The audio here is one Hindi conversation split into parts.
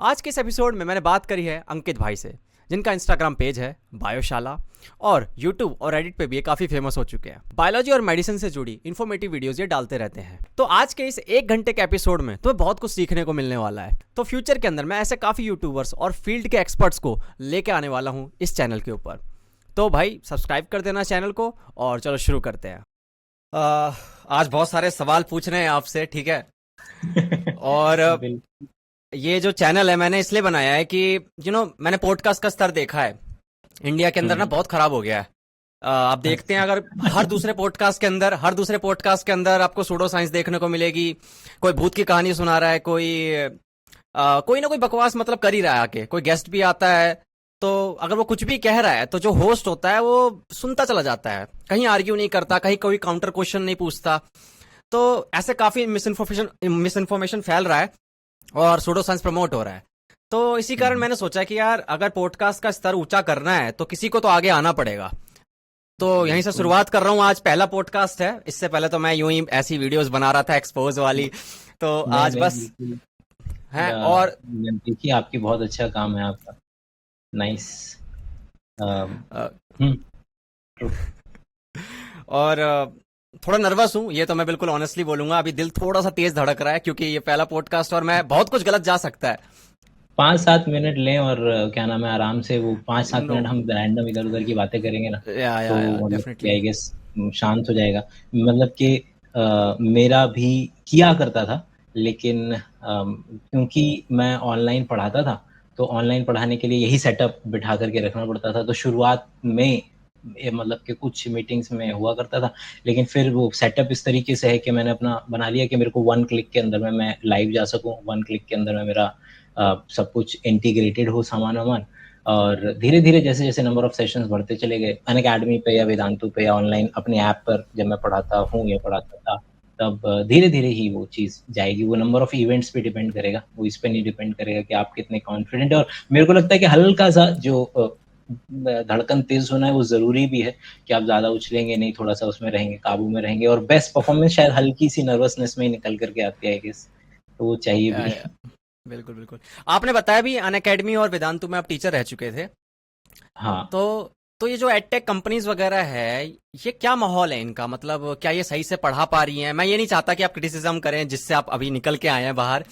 आज के इस एपिसोड में मैंने बात करी है अंकित भाई से, जिनका इंस्टाग्राम पेज है बायोशाला और यूट्यूब और रेडिट पे भी ये काफ़ी फेमस हो चुके हैं। बायोलॉजी और मेडिसिन से जुड़ी इन्फॉर्मेटिव वीडियोस ये डालते रहते हैं। तो आज के इस 1 घंटे के एपिसोड में तुम्हें बहुत कुछ सीखने को मिलने वाला है। तो फ्यूचर के अंदर मैं ऐसे काफ़ी यूट्यूबर्स और फील्ड के एक्सपर्ट्स को लेके आने वाला हूँ इस चैनल के ऊपर। तो भाई सब्सक्राइब कर देना चैनल को और चलो शुरू करते हैं। आज बहुत सारे सवाल पूछने हैं आपसे, ठीक है? और बिल्कुल। ये जो चैनल है मैंने इसलिए बनाया है कि मैंने पॉडकास्ट का स्तर देखा है इंडिया के अंदर ना बहुत खराब हो गया है। आप देखते हैं अगर हर दूसरे पॉडकास्ट के अंदर आपको सूडो साइंस देखने को मिलेगी। कोई भूत की कहानी सुना रहा है, कोई ना कोई बकवास मतलब कर ही रहा है आके। कोई गेस्ट भी आता है तो अगर वो कुछ भी कह रहा है तो जो होस्ट होता है वो सुनता चला जाता है, कहीं आर्ग्यू नहीं करता, कहीं कोई काउंटर क्वेश्चन नहीं पूछता। तो ऐसे काफी मिस इन्फॉर्मेशन फैल रहा है और सूडो साइंस प्रमोट हो रहा है। तो इसी कारण मैंने सोचा कि यार अगर पॉडकास्ट का स्तर ऊंचा करना है तो किसी को तो आगे आना पड़ेगा। तो यहीं से शुरुआत कर रहा हूँ। आज पहला पॉडकास्ट है। इससे पहले तो मैं यूं ही ऐसी वीडियोस बना रहा था एक्सपोज वाली। तो आज नहीं बस बिल्कुल। है। और देखिए आपकी बहुत अच्छा काम है आपका। नाइस। अ, हम्म। और थोड़ा नर्वस हूँ, ये तो मैं बिल्कुल ऑनेस्टली बोलूंगा। अभी दिल थोड़ा सा तेज धड़क रहा है क्योंकि ये पहला पॉडकास्ट और मैं बहुत कुछ गलत जा सकता है। 5-7 मिनट लें और क्या नाम है, आराम से वो 5-7 नो, मिनट हम रैंडम इधर उधर की बातें करेंगे ना, तो या मतलब कि डेफिनेटली। आई गेस शांत हो जाएगा। मतलब कि मेरा भी किया करता था, लेकिन क्योंकि मैं ऑनलाइन पढ़ाता था, तो ऑनलाइन पढ़ाने के लिए यही सेटअप बिठा करके रखना पड़ता था। तो शुरुआत में मतलब कि कुछ मीटिंग्स में हुआ करता था, लेकिन फिर वो सेटअप इस तरीके से है कि मैंने अपना बना लिया कि मेरे को 1 क्लिक के अंदर में मैं लाइव जा सकूं, 1 क्लिक के अंदर में मेरा सब कुछ इंटीग्रेटेड हो सामान-वामान। और धीरे-धीरे जैसे-जैसे नंबर ऑफ सेशंस बढ़ते चले गए, अनअकैडमी पे या वेदांतु पे या ऑनलाइन अपने ऐप पर जब मैं पढ़ाता हूँ या पढ़ाता था, तब धीरे-धीरे ही वो चीज़ जाएगी। वो नंबर ऑफ इवेंट्स पे डिपेंड करेगा, वो इस पे नहीं डिपेंड करेगा कि आप कितने कॉन्फिडेंट हैं। और मेरे को लगता है कि हल्का-सा जो धड़कन तेज़ होना है वो ज़रूरी भी है, कि आप ज़्यादा उछलेंगे नहीं, थोड़ा-सा उसमें रहेंगे, काबू में रहेंगे, और बेस्ट परफॉर्मेंस शायद हल्की-सी नर्वसनेस में ही निकल कर के आती है आई गेस, तो वो चाहिए भी। या, बिल्कुल बिल्कुल। आपने बताया भी अनअकैडमी और वेदांतु में आप टीचर रह चुके थे। हाँ। तो तो ये जो एडटेक कंपनीज वगैरह है, ये क्या माहौल है इनका? मतलब क्या ये सही से पढ़ा पा रही हैं? मैं ये नहीं चाहता कि आप क्रिटिसिज्म करें जिससे आप अभी निकल के आए हैं बाहर,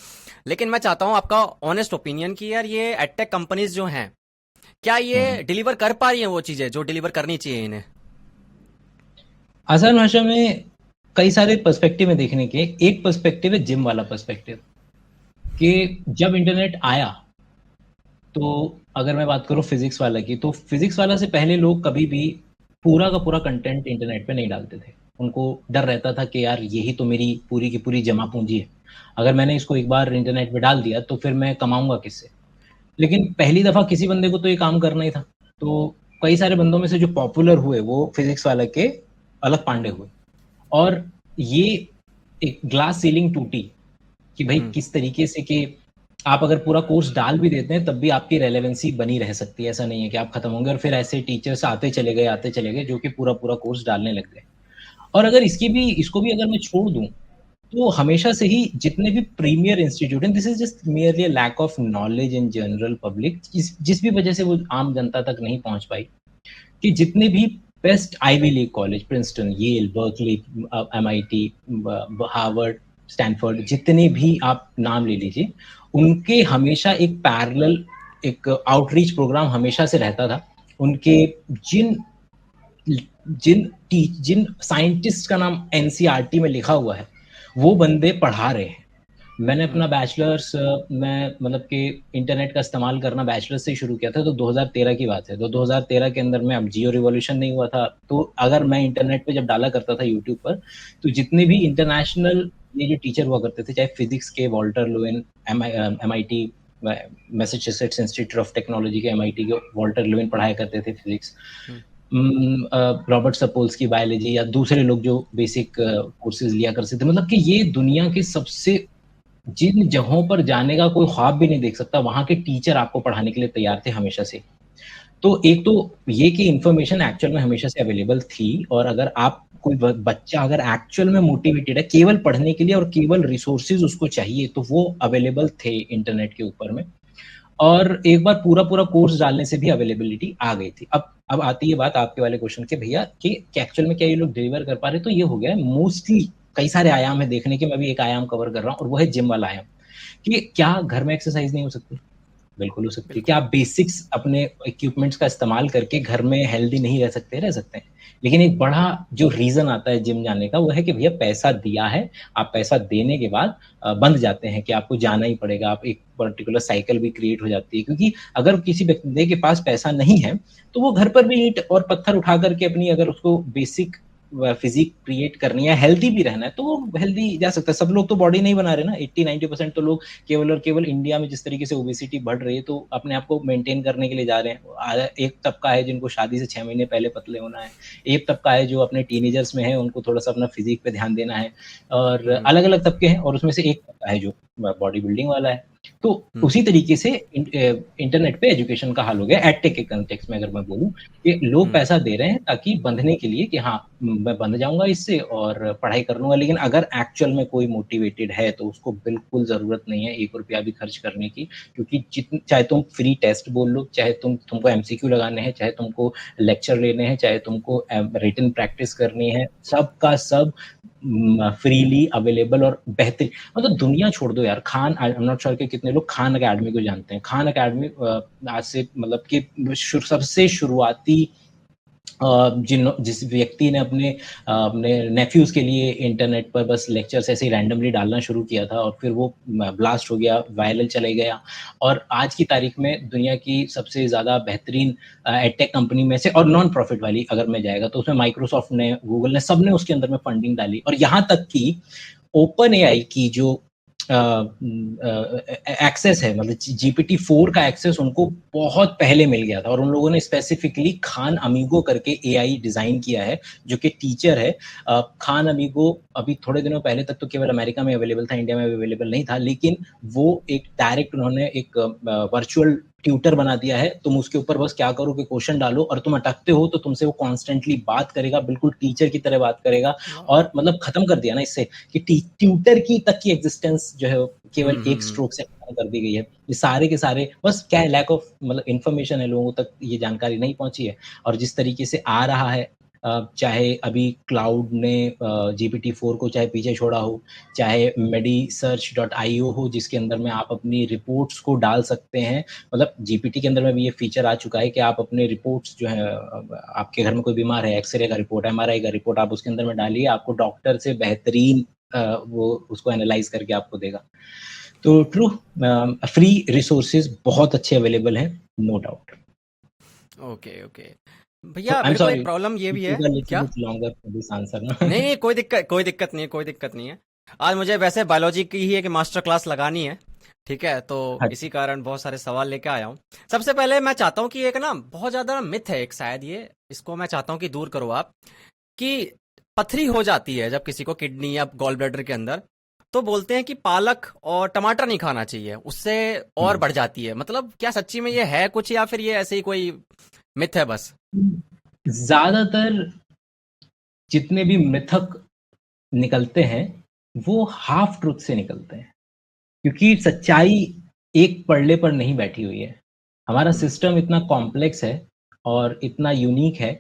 लेकिन मैं चाहता हूँ आपका ऑनेस्ट ओपिनियन कि यार ये एडटेक कंपनीज जो हैं, क्या ये हुँ। डिलीवर कर पा रही हैं वो चीजें जो डिलीवर करनी चाहिए इन्हें? आसान भाषा में कई सारे पर्सपेक्टिव है देखने के। एक पर्सपेक्टिव है जिम वाला पर्सपेक्टिव, कि जब इंटरनेट आया, तो अगर मैं बात करूँ फिज़िक्स वाला की, तो फिज़िक्स वाला से पहले लोग कभी भी पूरा का पूरा कंटेंट इंटरनेट पे नहीं डालते थे। उनको डर रहता था कि यार यही तो मेरी पूरी की पूरी जमा पूँजी है। अगर मैंने इसको एक बार इंटरनेट पे डाल दिया तो फिर मैं कमाऊँगा किससे? लेकिन पहली दफ़ा किसी बंदे को तो ये काम करना ही था। तो कई सारे बंदों में से जो पॉपुलर हुए वो फिज़िक्स वाला के अलग पांडे हुए। और ये एक ग्लास सीलिंग टूटी, कि भाई हम्म। किस तरीके से कि आप अगर पूरा कोर्स डाल भी देते हैं तब भी आपकी रेलेवेंसी बनी रह सकती है। ऐसा नहीं है कि आप खत्म होंगे, और फिर ऐसे टीचर्स आते चले गए जो कि पूरा कोर्स डालने लग गए। और अगर इसको भी अगर मैं छोड़ दूँ, तो हमेशा से ही जितने भी प्रीमियर इंस्टीट्यूट हैं, this is just merely a lack of knowledge in general public, जिस जिस भी वजह से वो आम जनता तक नहीं पहुँच पाई, कि जितने भी best Ivy League college, Princeton, Yale, Berkeley, MIT, Harvard, Stanford, जितने भी आप नाम ले लीजिए, उनके हमेशा एक पैरेलल एक आउटरीच प्रोग्राम हमेशा से रहता था। उनके जिन जिन साइंटिस्ट का नाम एनसीईआरटी में लिखा हुआ है, वो बंदे पढ़ा रहे हैं। मैंने अपना बैचलर्स मैं मतलब कि इंटरनेट का इस्तेमाल करना बैचलर्स से ही शुरू किया था, तो 2013 की बात है। तो 2013 के अंदर में अब जियो रिवॉल्यूशन नहीं हुआ था, तो अगर मैं इंटरनेट पे जब डाला करता था यूट्यूब पर, तो जितने भी इंटरनेशनल ये जो टीचर हुआ करते थे, चाहे फिज़िक्स के Walter Lewin, MIT Massachusetts institute of technology के एमआईटी के वॉल्टर लुइन पढ़ाया करते थे फिज़िक्स। हम्म। रॉबर्ट सपोल्स्की बायोलॉजी, या दूसरे लोग जो बेसिक कोर्सेज़ लिया करते थे। मतलब कि ये दुनिया के सबसे जिन जगहों पर जाने का कोई ख्वाब भी नहीं देख सकता, वहाँ के टीचर आपको पढ़ाने के लिए तैयार थे हमेशा से। तो एक तो ये कि इन्फॉर्मेशन एक्चुअल में हमेशा से अवेलेबल थी, और अगर आप कोई बच्चा अगर एक्चुअल में मोटिवेटेड है केवल पढ़ने के लिए और केवल रिसोर्सेज़ उसको चाहिए, तो वो अवेलेबल थे इंटरनेट के ऊपर में। और एक बार पूरा पूरा कोर्स डालने से भी अवेलेबिलिटी आ गई थी। अब आती है बात आपके वाले क्वेश्चन के भैया कि एक्चुअल में क्या ये लोग डिलीवर कर पा रहे, तो ये हो गया है मोस्टली। कई सारे आयाम है देखने के, मैं भी एक आयाम कवर कर रहा हूँ और वो है जिम वाला आयाम, कि क्या घर में एक्सरसाइज नहीं हो सकती? बिल्कुल हो सकती है। क्या बिल्कुल। आप बेसिक्स अपने इक्विपमेंट्स का इस्तेमाल करके घर में हेल्दी नहीं रह सकते? रह सकते हैं। लेकिन एक बड़ा जो रीजन आता है जिम जाने का, वो है कि भैया पैसा दिया है, आप पैसा देने के बाद बंध जाते हैं कि आपको जाना ही पड़ेगा। आप एक पर्टिकुलर साइकिल भी क्रिएट हो जाती है, क्योंकि अगर किसी व्यक्ति के पास पैसा नहीं है, तो वो घर पर भी ईंट और पत्थर उठा करके अपनी, अगर उसको बेसिक फिजिक क्रिएट करनी है, हेल्दी भी रहना है, तो वो हेल्दी जा सकता है। सब लोग तो बॉडी नहीं बना रहे ना, 80-90% तो लोग केवल और केवल इंडिया में जिस तरीके से ओबेसिटी बढ़ रही है, तो अपने आप को मेंटेन करने के लिए जा रहे हैं। एक तबका है जिनको शादी से 6 महीने पहले पतले होना है, एक तबका है जो अपने टीनेजर्स में है, उनको थोड़ा सा अपना फिजिक पे ध्यान देना है, और हम्म। अलग अलग तबके हैं, और उसमें से एक तबका है जो बॉडी बिल्डिंग वाला है। तो हम्म। उसी तरीके से इंटरनेट पे एजुकेशन का हाल हो गया। एडटेक के कंटेक्स्ट में अगर मैं बोलूं, कि लोग हम्म। पैसा दे रहे हैं ताकि बंधने के लिए, कि हाँ मैं बंध जाऊंगा इससे और पढ़ाई कर लूंगा। लेकिन अगर एक्चुअल में कोई मोटिवेटेड है, तो उसको बिल्कुल जरूरत नहीं है 1 रुपया भी खर्च करने की, क्योंकि चाहे तुम फ्री टेस्ट बोल लो, चाहे तुमको एमसीक्यू लगाने हैं, चाहे तुमको लेक्चर लेने हैं, चाहे तुमको रिटन प्रैक्टिस करनी है, सबका सब फ्रीली अवेलेबल और बेहतरीन। मतलब दुनिया छोड़ दो यार, Khan, I am not sure कि कितने लोग खान अकेडमी को जानते हैं। खान अकेडमी आज से मतलब कि सबसे शुरुआती जिस व्यक्ति ने अपने नेफ्यूज के लिए इंटरनेट पर बस लेक्चर्स ऐसे ही रैंडमली डालना शुरू किया था, और फिर वो ब्लास्ट हो गया, वायरल चले गया, और आज की तारीख में दुनिया की सबसे ज्यादा बेहतरीन एडटेक कंपनी में से, और नॉन प्रॉफिट वाली अगर मैं जाएगा, तो उसमें माइक्रोसॉफ्ट ने, गूगल ने, सबने उसके अंदर में फंडिंग डाली। और यहाँ तक कि ओपन एआई की जो एक्सेस है, मतलब GPT-4 का एक्सेस उनको बहुत पहले मिल गया था, और उन लोगों ने स्पेसिफिकली खान अमीगो करके एआई डिजाइन किया है, जो कि टीचर है। खान अमीगो अभी थोड़े दिनों पहले तक तो केवल अमेरिका में अवेलेबल था, इंडिया में अवेलेबल नहीं था, लेकिन वो एक डायरेक्ट उन्होंने एक वर्चुअल ट्यूटर बना दिया है। तुम उसके ऊपर बस क्या करो कि क्वेश्चन डालो, और तुम अटकते हो तो तुमसे वो कॉन्स्टेंटली बात करेगा, बिल्कुल टीचर की तरह बात करेगा। वाह। और मतलब खत्म कर दिया ना इससे, कि ट्यूटर की तक की एग्जिस्टेंस जो है केवल एक हम्म। स्ट्रोक से खत्म कर दी गई है। ये सारे के सारे बस क्या है, लैक ऑफ मतलब इन्फॉर्मेशन है, लोगों तक ये जानकारी नहीं पहुंची है। और जिस तरीके से आ रहा है, चाहे अभी क्लाउड ने GPT-4 को चाहे पीछे छोड़ा हो, चाहे medisearch.io हो, जिसके अंदर में आप अपनी रिपोर्ट्स को डाल सकते हैं। मतलब जीपीटी के अंदर में भी ये फीचर आ चुका है कि आप अपने रिपोर्ट्स जो है, आपके घर में कोई बीमार है, एक्सरे का रिपोर्ट, एमआरआई का रिपोर्ट, आप उसके अंदर में डालिए, आपको डॉक्टर से बेहतरीन वो उसको एनालाइज करके आपको देगा। तो ट्रू, फ्री रिसोर्सेज बहुत अच्छे अवेलेबल हैं, no doubt. Okay okay. So भैया I'm मेरे को एक sorry, प्रॉब्लम ये भी it है। took a little क्या? bit longer for this answer, ना? नहीं नहीं, कोई दिक्कत नहीं है, कोई दिक्कत नहीं है। आज मुझे वैसे बायोलॉजी की ही एक मास्टर क्लास लगानी है, ठीक है, तो अच्छा, इसी कारण बहुत सारे सवाल लेके आया हूँ। सबसे पहले मैं चाहता हूँ कि एक ना बहुत ज्यादा मिथ है एक, शायद ये, इसको मैं चाहता हूँ कि दूर करो आप, कि पथरी हो जाती है जब किसी को किडनी या गॉल ब्लैडर के अंदर, तो बोलते हैं कि पालक और टमाटर नहीं खाना चाहिए, उससे और बढ़ जाती है। मतलब क्या सच्ची में ये है कुछ, या फिर ये ऐसे ही कोई मिथ है बस? ज्यादातर जितने भी मिथक निकलते हैं, वो हाफ ट्रुथ से निकलते हैं, क्योंकि सच्चाई एक पलड़े पर नहीं बैठी हुई है। हमारा हम्म। सिस्टम इतना कॉम्प्लेक्स है और इतना यूनिक है,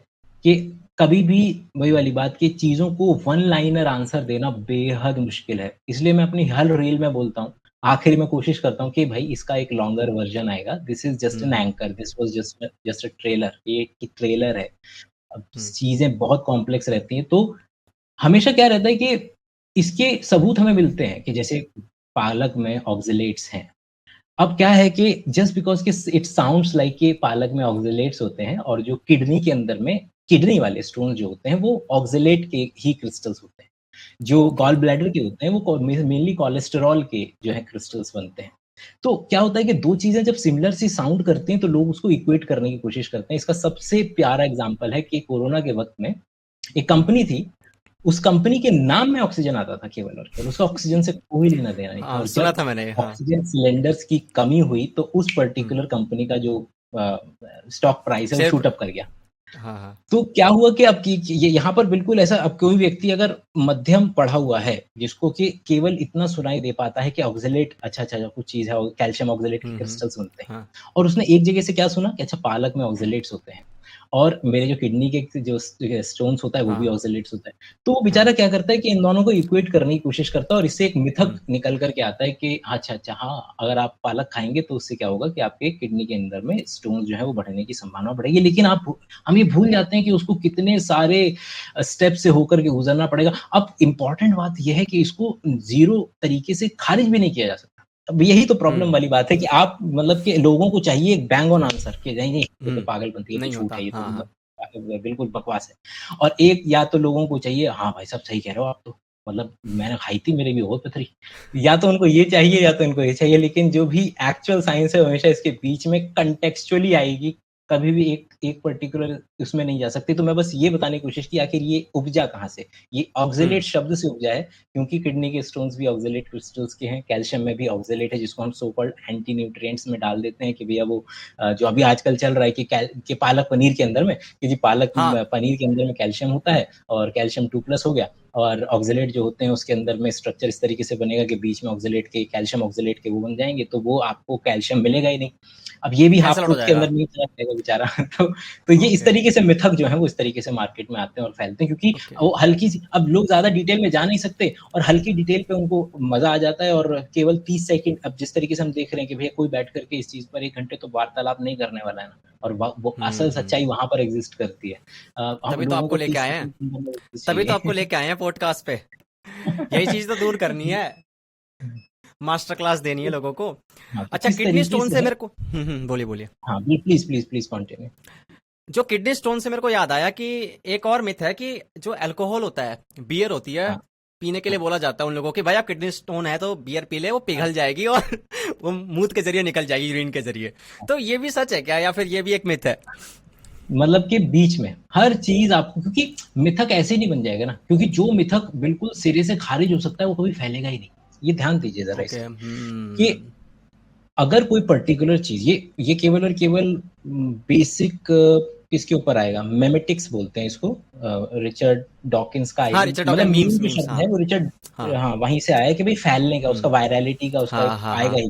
कि कभी भी वही वाली बात, कि चीज़ों को वन लाइनर आंसर देना बेहद मुश्किल है। इसलिए मैं अपनी हर रील में बोलता हूँ, आखिर में कोशिश करता हूँ कि भाई इसका एक लॉन्गर वर्जन आएगा, this is just an hmm. Anchor, this was just just a trailer, ये एक ट्रेलर है। अब हम्म। चीज़ें बहुत कॉम्प्लेक्स रहती हैं, तो हमेशा क्या रहता है कि इसके सबूत हमें मिलते हैं, कि जैसे पालक में ऑक्सलेट्स हैं। अब क्या है कि जस्ट बिकॉज़ कि इट साउंड्स लाइक कि पालक में ऑक्सलेट्स होते हैं, और जो किडनी के अंदर में किडनी वाले स्टोन जो होते हैं, वो ऑक्सलेट के ही क्रिस्टल्स होते हैं। जो ओके। गॉल ब्लैडर के होते हैं, वो मेनली कोलेस्टेरॉल के जो है क्रिस्टल्स बनते हैं। तो क्या होता है कि 2 चीज़ें जब सिमिलर सी साउंड करती हैं, तो लोग उसको इक्वेट करने की कोशिश करते हैं। इसका सबसे प्यारा एग्ज़ाम्पल है कि कोरोना के वक़्त में एक कंपनी थी, उस कंपनी के नाम में ऑक्सीजन आता था केवल और केवल, उसका ऑक्सीजन से कोई लेना-देना नहीं था, हाँ, और सुना जब था मैंने, हाँ। ऑक्सीजन सिलेंडर्स की कमी हुई, तो उस हम्म। पर्टिकुलर कंपनी का जो स्टॉक प्राइस है, वो शेयर। शूट अप कर गया। हाँ, हाँ। तो क्या हुआ कि अब कि ये यहाँ पर बिल्कुल ऐसा, अब कोई व्यक्ति अगर मध्यम पढ़ा हुआ है, जिसको कि केवल इतना सुनाई दे पाता है कि ऑक्ज़ेलेट अच्छा कुछ चीज़ है, कैल्शियम ऑक्ज़ेलेट के क्रिस्टल्स मिलते हैं। हाँ। और उसने एक जगह से क्या सुना कि अच्छा पालक में ऑक्ज़ेलेट्स होते हैं और मेरे जो किडनी के जो स्टोन्स होता है वो भी हाँ, ऑक्ज़ेलेट्स होता है। तो वो हाँ। बेचारा क्या करता है कि इन दोनों को इक्वेट करने की कोशिश करता है और इससे एक मिथक हुँ, निकल कर के आता है कि अच्छा हाँ, अगर आप पालक खाएँगे तो उससे क्या होगा कि आपके किडनी के अंदर में स्टोन्स जो है वो बढ़ने की संभावना बढ़ेगी। लेकिन हम ये भूल जाते हैं कि उसको कितने सारे स्टेप से होकर के गुज़रना पड़ेगा। अब इम्पोर्टेंट बात ये है कि इसको ज़ीरो तरीके से खारिज भी नहीं किया जा सकता। अब यही तो प्रॉब्लम हुँ, वाली बात है कि आप मतलब कि लोगों को चाहिए एक बैंग ऑन आंसर कि नहीं, ये तो हुँ। पागलपंती है, ये तो नहीं झूठ होता। है, ये तो हाँ, हाँ। बिल्कुल बकवास है। और एक या तो लोगों को चाहिए, हाँ भाई साहब सही कह रहे हो आप तो, मतलब मैंने खाई थी, मेरे भी बहुत पथरी। या तो उनको ये चाहिए या तो इनको ये चाहिए, लेकिन जो भी एक्चुअल साइंस है हमेशा इसके बीच में कॉन्टेक्सचुअली आएगी, कभी भी एक एक पर्टिकुलर उसमें नहीं जा सकती। तो मैं बस ये बताने की कोशिश की आखिर ये उपजा कहाँ से? ये ऑक्ज़ेलेट हुँ, शब्द से उपजा है, क्योंकि किडनी के स्टोन्स भी ऑक्ज़ेलेट क्रिस्टल्स के हैं, कैल्शियम में भी ऑक्ज़ेलेट है जिसको हम सो कॉल्ड एंटी न्यूट्रिएंट्स में डाल देते हैं कि भैया वो जो अभी आजकल चल रहा है कि पालक पनीर के अंदर में, कि जी पालक हाँ। पनीर के अंदर में कैल्शियम होता है और कैल्शियम 2 प्लस हो गया और ऑक्ज़ेलेट जो होते हैं उसके अंदर में स्ट्रक्चर इस तरीके से बनेगा कि बीच में ऑक्ज़ेलेट के कैल्शियम ऑक्ज़ेलेट के वो बन जाएँगे, तो वो आपको कैल्शियम मिलेगा ही नहीं। अब ये भी हाफ कैंसल आउट हो ट्रूथ के अंदर जाएगा। नहीं चला जाएगा बेचारा। तो ये इस ओके, तरीके से मिथक जो है वो इस तरीके से मार्केट में आते हैं और फैलते हैं, क्योंकि ओके। वो हल्की-सी, अब लोग ज़्यादा डिटेल में जा नहीं सकते और हल्की डिटेल पे उनको मज़ा आ जाता है और केवल 30 सेकंड, अब जिस तरीके से हम देख रहे हैं कि भैया कोई बैठ कर के इस चीज़ पर 1 घंटे तो वार्तालाप नहीं करने वाला है ना, और वो हुँ, असल हुँ। सच्चाई वहाँ पर एग्ज़िस्ट करती है। हम तभी तो लोगों आपको को लेके 30 आए हैं। सेकंड के अंदर में कुछ तभी तो चाहिए। आपको लेके आए हैं पॉडकास्ट पे। यही चीज़ तो दूर करनी है। मास्टर क्लास देनी है लोगों को। हाँ, तो अच्छा, इस किडनी तरीके स्टोन से से है। मेरे को बोलिए, बोलिए। हाँ, प्लीज़ कंटिन्यू। जो किडनी स्टोन से मेरे को याद आया कि एक और मिथ है कि जो अल्कोहल होता है, बियर होती है, हाँ, पीने के लिए हाँ, बोला जाता है उन लोगों की भाई आप किडनी स्टोन है तो बियर पी ले, वो हाँ, पिघल जाएगी और वो मूत्र के जरिए निकल जाएगी, यूरिन के जरिए। हाँ। तो ये भी सच है क्या या फिर ये भी एक मिथ है? मतलब कि बीच में हर चीज़ आपको, क्योंकि मिथक ऐसे नहीं बन जाएगा ना, क्योंकि जो मिथक बिल्कुल सिरे से खारिज हो सकता है वो कभी फैलेगा ही नहीं। ये ध्यान दीजिए ज़रा ओके। इसमें कि अगर कोई पर्टिकुलर चीज़, ये केवल और केवल बेसिक किसके ऊपर आएगा, मेमेटिक्स बोलते हैं इसको, रिचर्ड डॉकिंस का हाँ, रिचर्ड मतलब डॉकन, मेन मीम्स जो मीम्स। शब्द हाँ, है वो रिचर्ड, हाँ। हाँ, वहीं से आया है कि भई फैलने का, उसका हुँ। वायरैलिटी का उसका हाँ, एक हाँ, आएगा हाँ। ही।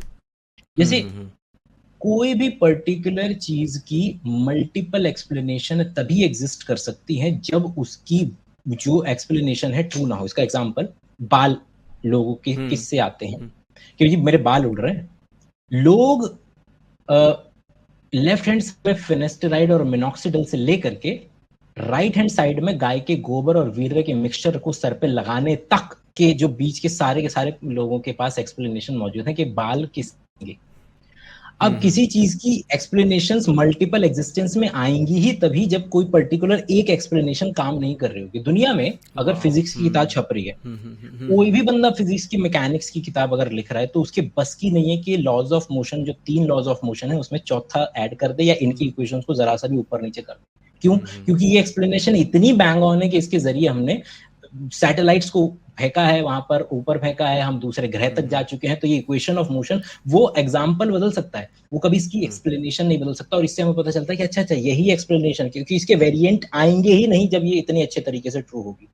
जैसे हुँ। कोई भी पर्टिकुलर चीज़ की मल्टीपल एक्सप्लेनेशन तभी एग्ज़िस्ट कर सकती है जब उसकी जो एक्सप्लेनेशन है ट्रू ना हो। इसका एग्ज़ाम्पल बाल लोगों के हुँ, किससे आते हैं हुँ। कि जी मेरे बाल उड़ रहे हैं। लोग अ, लेफ्ट हैंड साइड में फिनेस्टेराइड और मिनॉक्सिडिल से लेकर के राइट हैंड साइड में गाय के गोबर और वीर्य के मिक्सचर को सर पे लगाने तक के जो बीच के सारे लोगों के पास एक्सप्लेनेशन मौजूद है कि बाल किस, हुँ, अब हुँ। किसी चीज की एक्सप्लेनेशंस मल्टीपल एग्जिस्टेंस में आएंगी ही तभी जब कोई पर्टिकुलर एक एक्सप्लेनेशन काम नहीं कर रही होगी। दुनिया में अगर वॉव! फिजिक्स की किताब छप रही है, कोई हुँ। भी बंदा फिजिक्स की मैकेनिक्स की किताब अगर लिख रहा है तो उसके बस की नहीं है कि लॉज ऑफ मोशन, जो 3 लॉज ऑफ मोशन है उसमें चौथा ऐड कर दे या इनकी इक्वेशंस को जरा सा भी ऊपर नीचे कर दे। क्यों? हुँ, हुँ। क्योंकि ये एक्सप्लेनेशन इतनी बैंग ऑन है कि इसके जरिए हमने सैटेलाइट्स को फेंका है, वहां पर ऊपर फेंका है, हम दूसरे ग्रह हुँ, तक जा हुँ। चुके हैं। तो ये इक्वेशन ऑफ मोशन, वो एग्जाम्पल बदल सकता है, वो कभी इसकी हुँ। एक्सप्लेनेशन नहीं बदल सकता। और इससे हमें पता चलता है कि अच्छा यही एक्सप्लेनेशन, क्योंकि इसके वेरिएंट आएंगे ही नहीं जब ये इतने अच्छे तरीके से ट्रू होगी।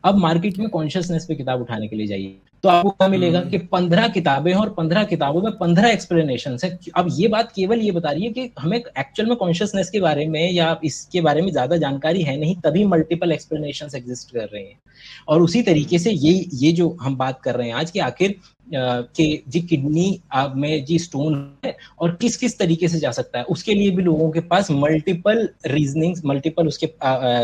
अब मार्केट में कॉन्शियसनेस पे किताब उठाने के लिए जाइए, तो आपको क्या मिलेगा हुँ। कि 15 किताबें हैं और 15 किताबों में 15 एक्सप्लेनेशंस है। अब ये बात केवल ये बता रही है कि हमें एक्चुअल में कॉन्शियसनेस के बारे में या इसके बारे में ज़्यादा जानकारी है नहीं, तभी मल्टीपल एक्सप्लेनेशंस एग्ज़िस्ट कर रहे हैं। और उसी तरीके से हुँ। ये जो हम बात कर रहे हैं आज, कि आखिर कि जी किडनी में जी स्टोन है और किस-किस तरीके से जा सकता है, उसके लिए भी लोगों के पास मल्टीपल रीज़निंग्स, मल्टीपल उसके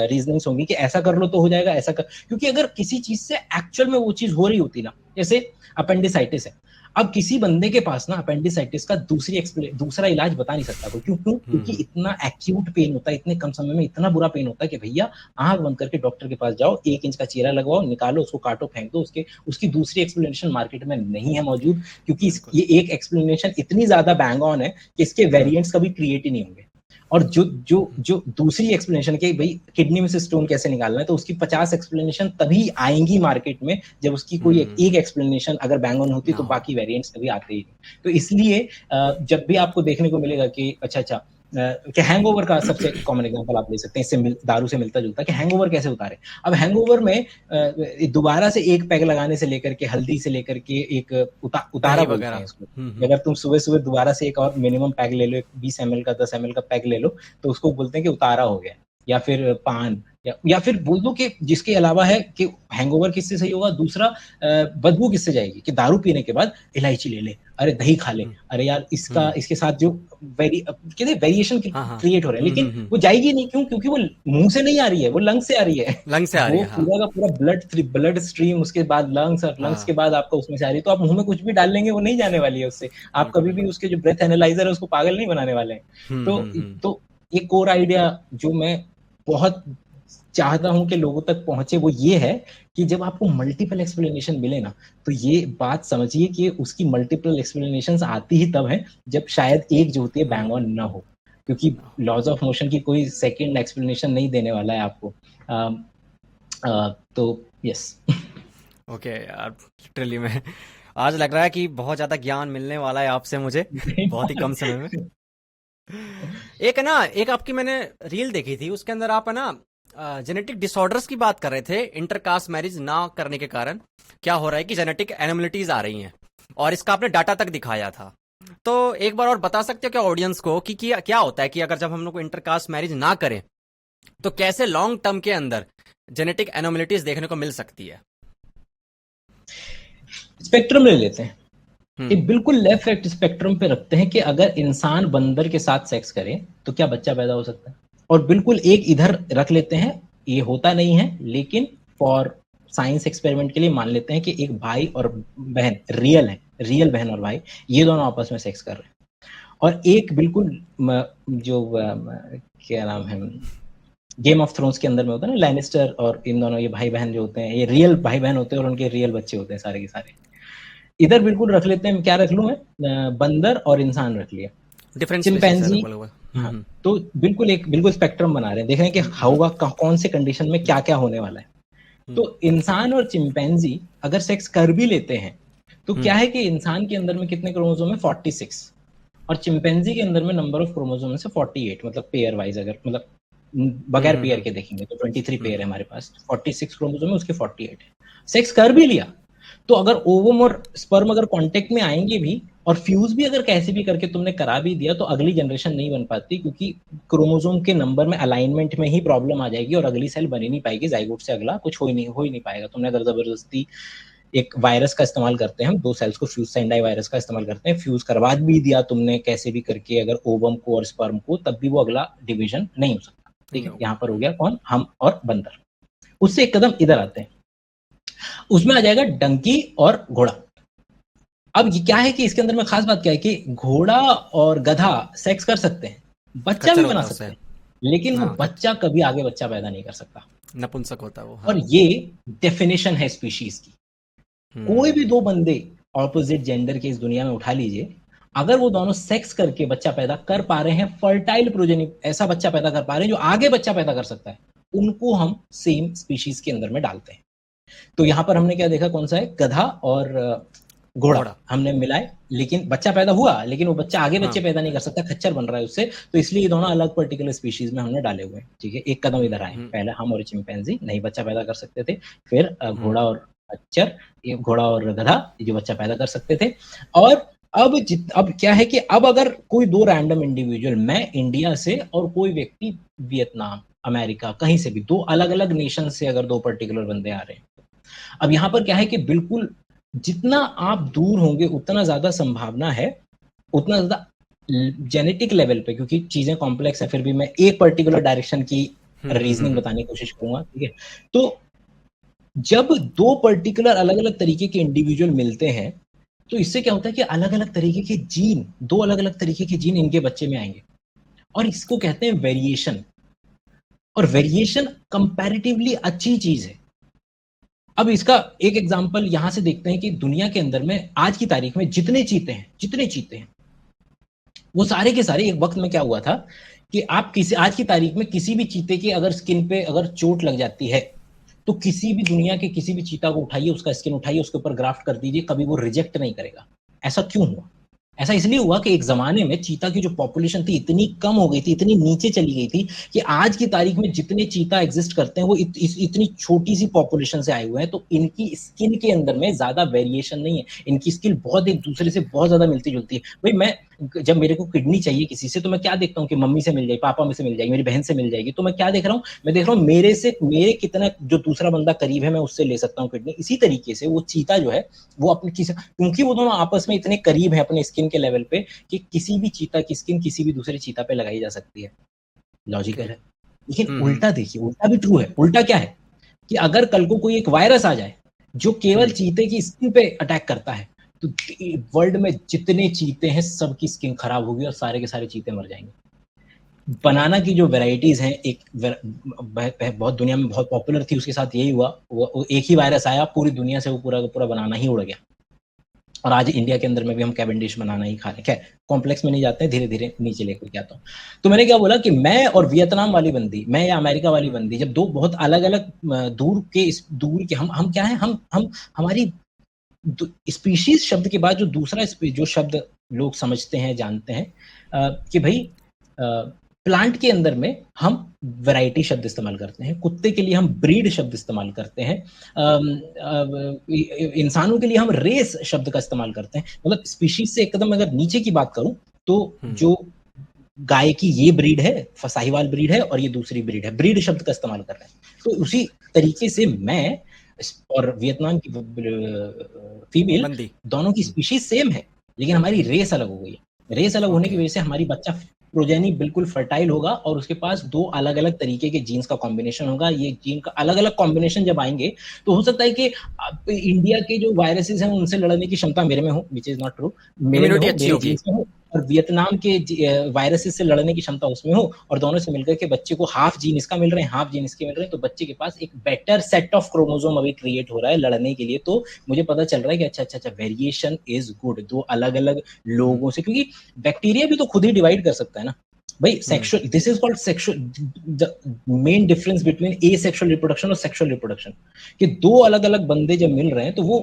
रीज़निंग्स होंगी कि ऐसा कर लो तो हो जाएगा, ऐसा कर, क्योंकि अगर किसी चीज़ से एक्चुअल में वो चीज़ हो रही होती ना, जैसे अपेंडिसाइटिस है। अब किसी बंदे के पास ना अपेंडिसाइटिस का दूसरा इलाज बता नहीं सकता कोई। क्यों? क्योंकि हुँ। इतना एक्यूट पेन होता है, इतने कम समय में इतना बुरा पेन होता है कि भैया आँख बंद करके डॉक्टर के पास जाओ, 1 इंच का चीरा लगवाओ, निकालो, उसको काटो, फेंक दो। उसकी दूसरी एक्सप्लेनेशन मार्केट में नहीं है मौजूद, क्योंकि बिल्कुल। ये एक एक्सप्लेनेशन इतनी ज़्यादा बैंग ऑन है कि इसके हुँ। वेरिएंट्स कभी क्रिएट ही नहीं होंगे। और जो जो हुँ। जो दूसरी एक्सप्लेनेशन कि भई किडनी में से स्टोन कैसे निकालना है, तो उसकी 50 एक्सप्लेनेशन तभी आएँगी मार्केट में जब उसकी कोई हुँ। एक एक्सप्लेनेशन अगर बैंग ऑन होती ना तो हो। बाकी वेरिएंट्स कभी आते ही नहीं। तो इसलिए जब भी आपको देखने को मिलेगा कि अच्छा कि हैंगओवर का सबसे कॉमन एग्जांपल आप ले सकते हैं, इससे दारू से मिलता जुलता, कि हैंगओवर कैसे उतारे। अब हैंगओवर में दोबारा से एक पैग लगाने से लेकर के, हल्दी से लेकर के एक उतारा दही बोलते हैं वगैरह। इसको। अगर तुम सुबह सुबह दोबारा से एक और मिनिमम पैग ले लो, 20 ml का 10 ml का पैग ले लो, तो उसको बोलते हैं कि उतारा हो गया। या फिर पान, या फिर बोल दो कि जिसके अलावा है कि हैंगओवर किससे सही होगा, दूसरा बदबू किससे जाएगी, कि दारू पीने के बाद इलायची ले ले, अरे दही खा ले, अरे यार इसके साथ जो वेरिएशन हाँ। क्रिएट हो रहे हैं, लेकिन वो जाएगी नहीं। क्यों? क्योंकि वो मुंह से नहीं आ रही है, वो लंग से आ रही है। लंग से आ रही वो है, हाँ। पूरा का पूरा ब्लड स्ट्रीम, उसके बाद लंग्स, और लंग्स के बाद आपका उसमें से आ रही है। तो आप मुंह में कुछ भी डाल लेंगे, वो नहीं जाने वाली है उससे। आप कभी भी उसके जो ब्रेथ एनालाइजर है उसको पागल नहीं बनाने वाले हैं। तो एक कोर आइडिया जो मैं बहुत चाहता हूं कि लोगों तक पहुंचे, वो ये है कि जब आपको मल्टीपल एक्सप्लेनेशन मिले ना, तो ये बात समझिए कि उसकी मल्टीपल एक्सप्लेनेशंस आती ही तब है जब शायद एक जो होती है बैंग ऑन ना हो, क्योंकि लॉज ऑफ मोशन की कोई सेकंड एक्सप्लेनेशन नहीं देने वाला है आपको। तो यस। ओके यार, लिटरली मैं आज लग रहा है कि बहुत ज्यादा ज्ञान मिलने वाला है आपसे मुझे, बहुत ही कम समय में। एक आपकी मैंने रील देखी थी, उसके अंदर आप है ना जेनेटिक डिसऑर्डर्स की बात कर रहे थे। इंटरकास्ट मैरिज ना करने के कारण क्या हो रहा है कि जेनेटिक एनोमलिटीज आ रही हैं, और इसका आपने डाटा तक दिखाया था। तो एक बार और बता सकते हो क्या ऑडियंस को कि क्या होता है कि अगर जब हम लोग इंटरकास्ट मैरिज ना करें तो कैसे लॉन्ग टर्म के अंदर जेनेटिक एनोमलिटीज देखने को मिल सकती है? स्पेक्ट्रम ले लेते हैं, एक बिल्कुल लेफ्ट स्पेक्ट्रम पे रखते हैं कि अगर इंसान बंदर के साथ सेक्स करे तो क्या बच्चा पैदा हो सकता है। और बिल्कुल एक इधर रख लेते हैं, ये होता नहीं है, लेकिन फॉर साइंस एक्सपेरिमेंट के लिए मान लेते हैं कि एक भाई और बहन रियल है, रियल बहन और भाई, ये दोनों आपस में सेक्स कर रहे हैं। और एक बिल्कुल जो क्या नाम है, गेम ऑफ थ्रोन्स के अंदर में होता है ना, लैनिस्टर और इन दोनों ये भाई बहन जो होते हैं, ये रियल भाई बहन होते हैं और उनके रियल बच्चे होते हैं सारे के सारे। इधर बिल्कुल रख लेते हैं, क्या रख लूं मैं, बंदर और इंसान रख लिया, डिफरेंट चिंपैंजी। हाँ, तो बिल्कुल स्पेक्ट्रम बना रहे हैं, देख रहे हैं कि होगा कौन से कंडीशन में क्या क्या होने वाला है। तो इंसान और चिंपैंजी अगर सेक्स कर भी लेते हैं तो क्या है कि इंसान के अंदर में कितने क्रोमोसोम है, 46, और चिंपैंजी के अंदर में नंबर ऑफ क्रोमोसोम है 48, मतलब पेयर वाइज, अगर मतलब बगैर पेयर के देखेंगे तो 23 पेयर है हमारे पास, 46 क्रोमोसोम है, उसके 48 है। सेक्स कर भी लिया तो अगर ओवम और स्पर्म अगर कांटेक्ट में आएंगे भी और फ्यूज भी अगर कैसे भी करके तुमने करा भी दिया, तो अगली जनरेशन नहीं बन पाती, क्योंकि क्रोमोसोम के नंबर में अलाइनमेंट में ही प्रॉब्लम आ जाएगी और अगली सेल बन ही नहीं पाएगी, जाइगोट से अगला कुछ हो ही नहीं पाएगा। तुमने अगर जबरदस्ती एक वायरस का इस्तेमाल करते हैं हम, 2 सेल्स को फ्यूज, सेंडाई वायरस का इस्तेमाल करते हैं, फ्यूज करवा भी दिया तुमने कैसे भी करके अगर ओवम को और स्पर्म को, तब भी वो अगला डिवीजन नहीं हो सकता। ठीक है, यहाँ पर हो गया कौन, हम और बंदर। उससे एक कदम इधर आते हैं, उसमें आ जाएगा डंकी और घोड़ा। अब ये क्या है कि इसके अंदर में खास बात क्या है कि घोड़ा और गधा सेक्स कर सकते हैं, बच्चा भी बना सकते हैं, लेकिन वो बच्चा कभी आगे बच्चा पैदा नहीं कर सकता, नपुंसक होता है वो। और ये डेफिनेशन है स्पीशीज की। कोई भी 2 बंदे ऑपोजिट जेंडर के इस दुनिया में उठा लीजिए, अगर वो दोनों सेक्स करके बच्चा पैदा कर पा रहे हैं, फर्टाइल प्रोजेनी, ऐसा बच्चा पैदा कर पा रहे हैं जो आगे बच्चा पैदा कर सकता है, उनको हम सेम स्पीशीज के अंदर में डालते हैं। तो यहां पर हमने क्या देखा, कौन सा है, गधा और घोड़ा हमने मिलाए, लेकिन बच्चा पैदा हुआ, लेकिन वो बच्चा आगे बच्चे पैदा नहीं कर सकता, खच्चर बन रहा है उससे। तो इसलिए ये दोनों अलग पर्टिकुलर स्पीशीज में हमने डाले हुए हैं। ठीक है, एक कदम इधर आए, पहले हम और चिंपैंजी नहीं बच्चा पैदा कर सकते थे, फिर घोड़ा और खच्चर, घोड़ा और गधा जो बच्चा पैदा कर सकते थे। और अब क्या है कि अब अगर कोई 2 रैंडम इंडिविजुअल, मैं इंडिया से और कोई व्यक्ति वियतनाम, अमेरिका, कहीं से भी 2 अलग अलग नेशन से अगर 2 पर्टिकुलर बंदे आ रहे हैं, अब यहां पर क्या है कि बिल्कुल जितना आप दूर होंगे उतना ज्यादा संभावना है, उतना ज्यादा जेनेटिक लेवल पे, क्योंकि चीजें कॉम्प्लेक्स है, फिर भी मैं एक पर्टिकुलर डायरेक्शन की रीजनिंग बताने की कोशिश करूंगा। ठीक है, तो जब 2 पर्टिकुलर अलग अलग तरीके के इंडिविजुअल मिलते हैं, तो इससे क्या होता है कि अलग अलग तरीके के जीन, 2 अलग अलग तरीके के जीन इनके बच्चे में आएंगे, और इसको कहते हैं वेरिएशन। और वेरिएशन कंपैरेटिवली अच्छी चीज है। अब इसका एक एग्जांपल यहां से देखते हैं कि दुनिया के अंदर में आज की तारीख में जितने चीते हैं वो सारे के सारे, एक वक्त में क्या हुआ था कि आप आज की तारीख में किसी भी चीते के अगर स्किन पे अगर चोट लग जाती है, तो किसी भी दुनिया के किसी भी चीता को उठाइए, उसका स्किन उठाइए, उसके ऊपर ग्राफ्ट कर दीजिए, कभी वो रिजेक्ट नहीं करेगा। ऐसा क्यों हुआ? ऐसा इसलिए हुआ कि एक जमाने में चीता की जो पॉपुलेशन थी इतनी कम हो गई थी, इतनी नीचे चली गई थी कि आज की तारीख में जितने चीता एग्जिस्ट करते हैं वो इतनी छोटी सी पॉपुलेशन से आए हुए हैं। तो इनकी स्किन के अंदर में ज्यादा वेरिएशन नहीं है, इनकी स्किन बहुत एक दूसरे से बहुत ज्यादा मिलती जुलती है। भाई मैं जब मेरे को किडनी चाहिए किसी से तो मैं क्या देखता हूँ कि मम्मी से मिल जाएगी, पापा में से मिल जाएगी, मेरी बहन से मिल जाएगी। तो मैं क्या देख रहा हूँ, मैं देख रहा हूँ मेरे कितना जो दूसरा बंदा करीब है मैं उससे ले सकता हूँ किडनी। इसी तरीके से वो चीता जो है वो अपने किसी, क्योंकि वो दोनों आपस में इतने करीब है अपने स्किन के लेवल पे कि किसी भी चीता की स्किन किसी भी दूसरे चीता पे लगाई जा सकती है। Logical okay. है। लेकिन हम्म। उल्टा देखिए, उल्टा भी ट्रू है। उल्टा क्या है कि अगर कल को कोई एक वायरस आ जाए जो केवल हम्म। चीते की स्किन पे अटैक करता है तो वर्ल्ड में जितने चीते हैं सबकी स्किन खराब होगी और सारे के सारे चीते मर जाएंगे। बनाना की जो वेराइटीज हैं, बहुत दुनिया में बहुत पॉपुलर थी, उसके साथ यही हुआ, वो एक ही वायरस आया पूरी दुनिया से वो पूरा पूरा बनाना ही उड़ गया। और आज इंडिया के अंदर में भी हम कैवेंडिश बनाना ही खा रहे हैं। खैर कॉम्प्लेक्स में नहीं जाते, धीरे धीरे नीचे लेकर के आता हूँ। तो मैंने क्या बोला कि मैं और वियतनाम वाली बंदी, मैं या अमेरिका वाली बंदी, जब दो बहुत अलग अलग दूर के हम क्या है, हम हमारी स्पीशीज शब्द के बाद जो दूसरा जो शब्द लोग समझते हैं जानते हैं कि भाई प्लांट के अंदर में हम वैरायटी शब्द इस्तेमाल करते हैं, कुत्ते के लिए हम ब्रीड शब्द इस्तेमाल करते हैं, इंसानों के लिए हम रेस शब्द का इस्तेमाल करते हैं। मतलब स्पीशीज से एक कदम अगर नीचे की बात करूं तो जो गाय की ये ब्रीड है, साहिवाल ब्रीड है, और ये दूसरी ब्रीड है, ब्रीड शब्द का इस्तेमाल कर रहे हैं। तो उसी तरीके से मैं और वियतनाम की फीमेल, बंदी। दोनों की स्पीशीज सेम है लेकिन हमारी रेस अलग हो गई है। रेस अलग होने की ओके। वजह से हमारी बच्चा प्रोजेनी बिल्कुल फर्टाइल होगा और उसके पास दो अलग अलग तरीके के जीन्स का कॉम्बिनेशन होगा। ये जीन का अलग अलग कॉम्बिनेशन जब आएंगे तो हो सकता है कि इंडिया के जो वायरसेस हैं उनसे लड़ने की क्षमता मेरे में हो, विच इज नॉट ट्रू, मेरे में इम्यूनिटी हो, अच्छी मेरे होगी। जीन्स में हो, और वियतनाम के वायरसेस से लड़ने की क्षमता उसमें हो, और दोनों से मिलकर के बच्चे को हाफ जीन इसका मिल रहे हैं, हाफ जीन इसके मिल रहे हैं, तो बच्चे के पास एक बेटर सेट ऑफ क्रोमोसोम अभी क्रिएट हो रहा है लड़ने के लिए। तो मुझे पता चल रहा है कि अच्छा वेरिएशन इज गुड दो अलग अलग लोगों से, क्योंकि बैक्टीरिया भी तो खुद ही डिवाइड कर सकता है ना भाई। Sexual, this is called sexual, the main difference between asexual reproduction और सेक्सुअल रिप्रोडक्शन, कि दो अलग अलग बंदे जब मिल रहे हैं तो वो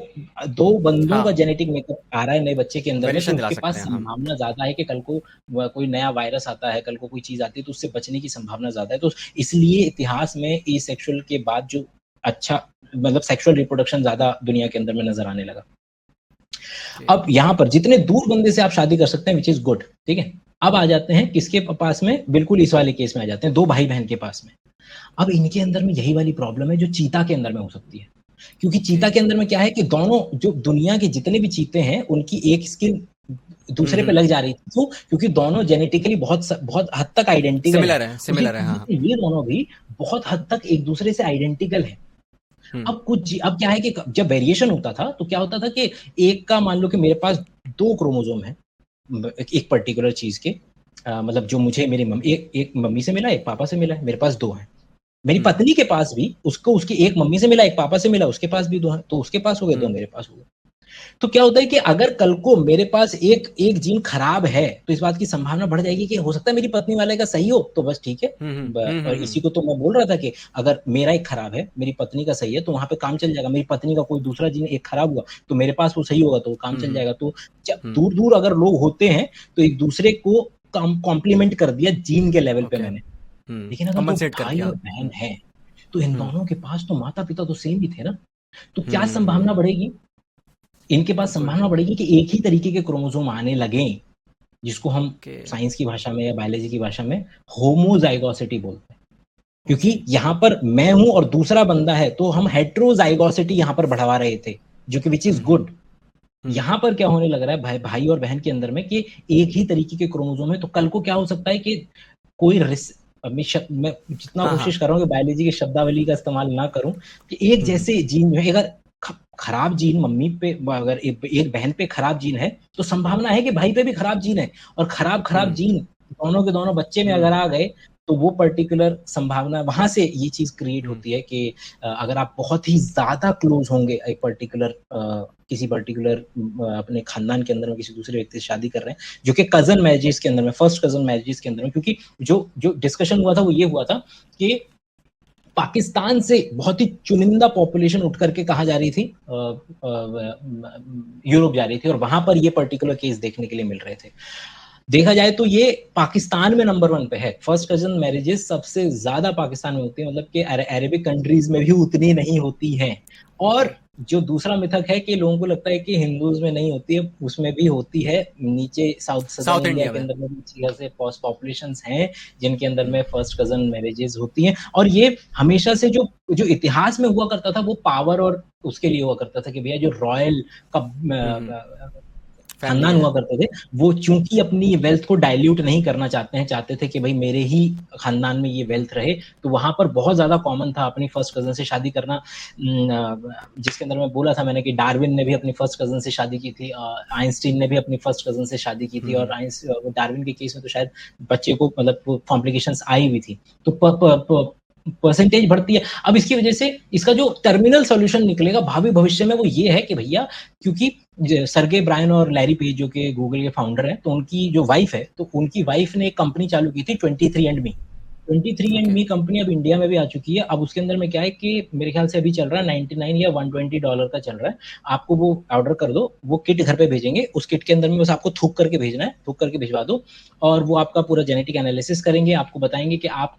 दो बंदों का हाँ, जेनेटिक मेकअप आ रहा है नए बच्चे के अंदर में, तो वेरिएशन दिला उसके सकते पास हैं हम। संभावना ज्यादा है कि कल को कोई नया वायरस आता है, कल को कोई चीज आती है तो उससे बचने की संभावना ज्यादा है। तो इसलिए इतिहास में एसेक्सुअल के बाद जो अच्छा मतलब सेक्सुअल रिप्रोडक्शन ज्यादा दुनिया के अंदर में नजर आने लगा। अब यहाँ पर जितने दूर बंदे से आप शादी कर सकते हैं विच इज गुड, ठीक है। अब आ जाते हैं किसके पास में, बिल्कुल इस वाले केस में आ जाते हैं, दो भाई बहन के पास में। अब इनके अंदर में यही वाली प्रॉब्लम है जो चीता के अंदर में हो सकती है, क्योंकि चीता के अंदर में क्या है कि दोनों जो दुनिया के जितने भी चीते हैं उनकी एक स्किन दूसरे पे लग जा रही थी। क्यों? क्योंकि दोनों जेनेटिकली बहुत हद तक आइडेंटिकल है। सिमिलर है, उसी सिमिलर है, तरीके हाँ। से ये दोनों भी बहुत हद तक एक दूसरे से आइडेंटिकल है। हम्म। अब क्या है कि जब वेरिएशन होता था तो क्या होता था कि एक का मान लो कि मेरे पास दो क्रोमोसोम है एक पर्टिकुलर चीज के, मतलब जो मुझे मेरी मम्मी एक मम्मी से मिला, एक पापा से मिला है, मेरे पास दो है। मेरी हम्म। पत्नी के पास भी उसको उसकी एक मम्मी से मिला, एक पापा से मिला, उसके पास भी दो है, तो उसके पास हो गए दो, हम्म। मेरे पास हो गए। तो क्या होता है कि अगर कल को मेरे पास एक एक जीन खराब है तो इस बात की संभावना बढ़ जाएगी कि हो सकता है मेरी पत्नी वाले का सही हो, तो बस ठीक है। और इसी को तो मैं बोल रहा था कि अगर मेरा एक खराब है मेरी पत्नी का सही है तो वहां पे काम चल जाएगा। मेरी पत्नी का कोई दूसरा जीन एक खराब हुआ तो मेरे पास वो सही होगा तो काम चल जाएगा। तो जब दूर दूर अगर लोग होते हैं तो एक दूसरे को कॉम्प्लीमेंट कर दिया जीन के लेवल पे ओके। मैंने। लेकिन अगर दो कंपनसेट कर भाई दिया। और बहन है तो इन हम्म। दोनों के पास तो माता पिता तो सेम ही थे ना, तो क्या संभावना हम्म। बढ़ेगी, इनके पास गुड। संभावना बढ़ेगी कि एक ही तरीके के क्रोमोसोम आने लगे, जिसको हम ओके। साइंस की भाषा में या बायोलॉजी की भाषा में होमोजाइगोसिटी बोलते हैं। ओके। क्योंकि यहाँ पर मैं हूं और दूसरा बंदा है तो हम हेट्रोजाइगोसिटी यहाँ पर बढ़वा रहे थे, जो कि विच इज गुड। यहाँ पर क्या होने लग रहा है भाई भाई और बहन के अंदर में कि एक ही तरीके के क्रोमोसोम है, तो कल को क्या हो सकता है कि कोई मैं जितना हाँ, कोशिश हाँ। कर रहा हूँ कि बायोलॉजी की शब्दावली का इस्तेमाल ना करूं, कि एक जैसे जीन जो है अगर खराब जीन मम्मी पे, अगर एक बहन पे खराब जीन है तो संभावना है कि भाई पे भी खराब जीन है, और खराब जीन दोनों के दोनों बच्चे में अगर आ गए तो वो पर्टिकुलर संभावना वहां से ये चीज क्रिएट होती है कि अगर आप बहुत ही ज्यादा क्लोज होंगे एक पर्टिकुलर किसी पर्टिकुलर अपने खानदान के अंदर में किसी दूसरे व्यक्ति से शादी कर रहे हैं, जो कि कजन मैरिजेस के अंदर में, फर्स्ट कजन मैरिजेस के अंदर में, क्योंकि जो जो डिस्कशन हुआ था वो ये हुआ था कि पाकिस्तान से बहुत ही चुनिंदा पॉपुलेशन उठ करके कहाँ जा रही थी, यूरोप जा रही थी, और वहां पर ये पर्टिकुलर केस देखने के लिए मिल रहे थे। देखा जाए तो ये पाकिस्तान में नंबर 1 पे है। फर्स्ट कजन मैरिजेस सबसे ज्यादा पाकिस्तान में होती है, मतलब कि अरेबिक कंट्रीज में भी उतनी नहीं होती हैं। और जो दूसरा मिथक है कि लोगों को लगता है कि हिंदूज में नहीं होती है, उसमें भी होती है। नीचे south southern south India India के में। अंदर में अच्छी खासे पॉपुलेशंस हैं जिनके अंदर में फर्स्ट कजन मैरिजेस होती हैं। और ये हमेशा से जो जो इतिहास में हुआ करता था वो पावर और उसके लिए हुआ करता था कि भैया जो रॉयल का फैमिली खानदान है। हुआ करते थे, वो चूंकि अपनी वेल्थ को डाइल्यूट नहीं करना चाहते हैं, चाहते थे कि भाई मेरे ही खानदान में ये वेल्थ रहे, तो वहां पर बहुत ज्यादा कॉमन था अपनी फर्स्ट कजन से शादी करना। जिसके अंदर मैं बोला था मैंने कि डार्विन ने भी अपनी फर्स्ट कजन से शादी की थी, आइंस्टीन ने भी अपनी फर्स्ट कजन से शादी की थी, और डार्विन के केस में तो शायद बच्चे को मतलब कॉम्प्लिकेशंस आई हुई थी। तो परसेंटेज बढ़ती है। अब इसकी वजह से इसका जो टर्मिनल सॉल्यूशन निकलेगा भावी भविष्य में वो ये है कि भैया, क्योंकि सर्गे ब्रायन और लैरी पेज जो कि गूगल के फाउंडर हैं, तो उनकी जो वाइफ है, तो उनकी वाइफ ने एक कंपनी चालू की थी 23andMe। 23andMe कंपनी अब इंडिया में भी आ चुकी है। अब उसके अंदर में क्या है कि मेरे ख्याल से अभी चल रहा है 99 या $120 का चल रहा है। आपको वो ऑर्डर कर दो, वो किट घर पे भेजेंगे। उस किट के अंदर में बस आपको थूक करके भेजना है, थूक करके भिजवा दो, और वो आपका पूरा जेनेटिक एनालिसिस करेंगे। आपको बताएंगे कि आप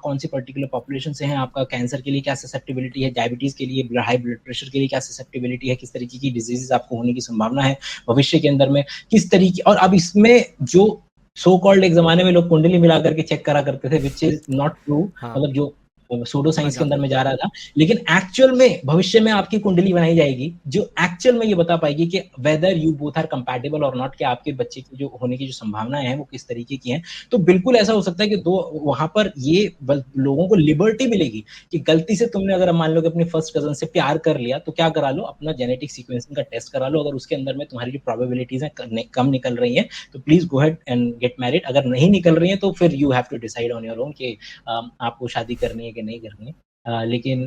कौन सी पर्टिकुलर पॉपुलेशन से हैं, आपका कैंसर के लिए क्या ससेप्टेबिलिटी है, डायबिटीज के लिए, हाई ब्लड प्रेशर के लिए क्या ससेप्टेबिलिटी है, किस तरीके की डिजीजेस आपको होने की संभावना है भविष्य के अंदर में, किस तरीके। और अब इसमें जो सो कॉल्ड एक जमाने में लोग कुंडली मिला करके चेक करा करते थे, विच इज नॉट ट्रू, हाँ, मतलब जो सूडो मैं साइंस के अंदर जानता में जा रहा था। लेकिन एक्चुअल में भविष्य में आपकी कुंडली बनाई जाएगी जो एक्चुअल में ये बता पाएगी कि whether you both are compatible और नॉट, कि आपके बच्चे की जो होने की जो संभावनाएं हैं वो किस तरीके की हैं। तो बिल्कुल ऐसा हो सकता है कि दो वहां पर ये लोगों को लिबर्टी मिलेगी कि गलती से तुमने अगर मान लो कि अपनी फर्स्ट कजन से प्यार कर लिया, तो क्या करा लो, अपना जेनेटिक सीक्वेंसिंग का टेस्ट करा लो। अगर उसके अंदर में तुम्हारी जो प्रोबेबिलिटीज हैं कम निकल रही हैं, तो please go ahead and get married. अगर नहीं निकल रही हैं तो फिर you have to decide on your own कि आपको शादी करनी है कि नहीं करनी है। लेकिन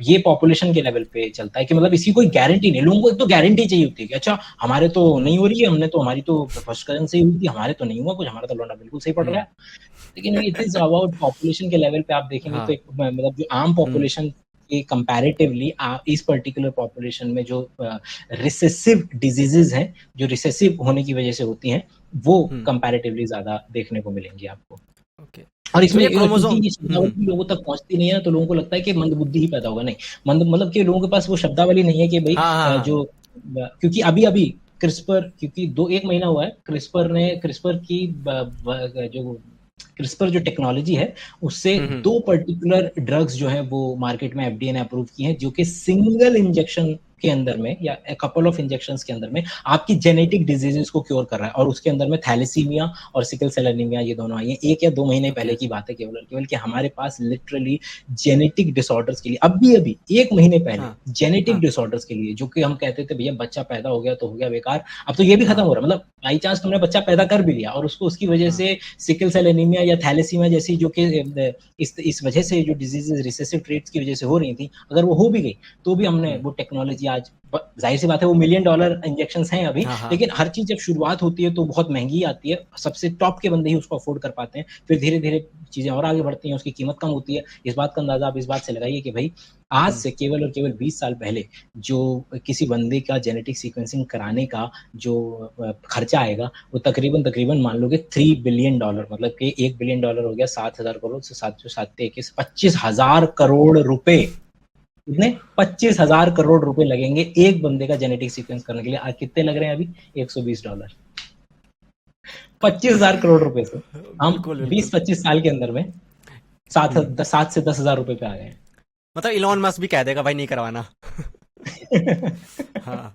ये पॉपुलेशन के लेवल पे चलता है कि मतलब इसकी कोई गारंटी नहीं। लोगों को एक तो गारंटी चाहिए होती है कि अच्छा हमारे तो नहीं हो रही है, हमने तो हमारी तो फर्स्ट कजन से ही हुई थी, हमारे तो नहीं हुआ कुछ, हमारा तो लौंडा बिल्कुल सही पड़ रहा है। लेकिन इट इज अबाउट पॉपुलेशन के लेवल पे आप देखेंगे तो हाँ। एक मतलब जो आम पॉपुलेशन के कंपैरेटिवली इस पर्टिकुलर पॉपुलेशन में जो रिसेसिव डिजीजेज हैं, जो रिसेसिव होने की वजह से होती हैं, वो कंपैरेटिवली ज्यादा देखने को मिलेंगी आपको। ओके। और तो इसमें ये क्योंकि क्रोमोसोम। ये शब्दावली लोगों तक पहुंचती नहीं है ना, तो लोगों को लगता है कि मंदबुद्धि ही पैदा होगा। नहीं, मंद मतलब कि लोगों के पास वो शब्दावली नहीं है कि भाई हाँ, हाँ, हाँ। क्योंकि अभी अभी क्रिस्पर, क्योंकि 1 महीना हुआ है क्रिस्पर जो टेक्नोलॉजी है, उससे 2 पर्टिकुलर ड्रग्स जो है वो मार्केट में एफडीए ने अप्रूव की हैं, जो कि सिंगल इंजेक्शन के अंदर में या कपल ऑफ इंजेक्शंस के अंदर में आपकी जेनेटिक डिजीजेस को क्योर कर रहा है। और उसके अंदर में थैलेसीमिया और सिकल सेल एनीमिया ये दोनों आई हैं। 1 या 2 महीने पहले की बात है केवल और केवल, कि हमारे पास लिटरली जेनेटिक डिसऑर्डर्स के लिए अभी अभी 1 महीने पहले हाँ, जेनेटिक हाँ, डिसऑर्डर्स के लिए, जो कि हम कहते थे भैया बच्चा पैदा हो गया तो हो गया बेकार, अब तो ये भी खत्म हो रहा है। मतलब बाई चांस तुमने बच्चा पैदा कर भी लिया और उसको उसकी वजह से सिकल सेल एनीमिया या थैलेसीमिया जैसी जो कि इस वजह से जो डिजीजेस रिसेसिव ट्रेट्स की वजह से हो रही थी, अगर वो हो भी गई तो भी हमने वो टेक्नोलॉजी आज, जाहिर सी बात है वो $1 मिलियन इंजेक्शंस हैं अभी, हाँ, लेकिन हर चीज जब शुरुआत होती है तो बहुत महंगी आती है। सबसे टॉप के बंदे ही उसको अफोर्ड कर पाते हैं, फिर धीरे धीरे चीजें और आगे बढ़ती हैं, उसकी कीमत कम होती है। इस बात का अंदाजा आप इस बात से लगाइए कि भाई आज से केवल और केवल 20 साल पहले जो किसी बंदे का जेनेटिक सीक्वेंसिंग कराने का जो खर्चा आएगा, वो तकरीबन तकरीबन मान लो कि $3 बिलियन, मतलब कि $1 बिलियन हो गया 7,000 करोड़ से 25,000 करोड़ कितने 25,000 करोड़ लगेंगे एक बंदे का जेनेटिक सीक्वेंस करने के लिए। आज कितने लग रहे हैं अभी? $120। 25,000 करोड़ से हम बिल्कुल, बिल्कुल। 20-25 साल के अंदर में 7 से 10,000 रुपए पे आ गए मतलब इलॉन मस्क भी कह देगा भाई नहीं करवाना। हैं। हाँ।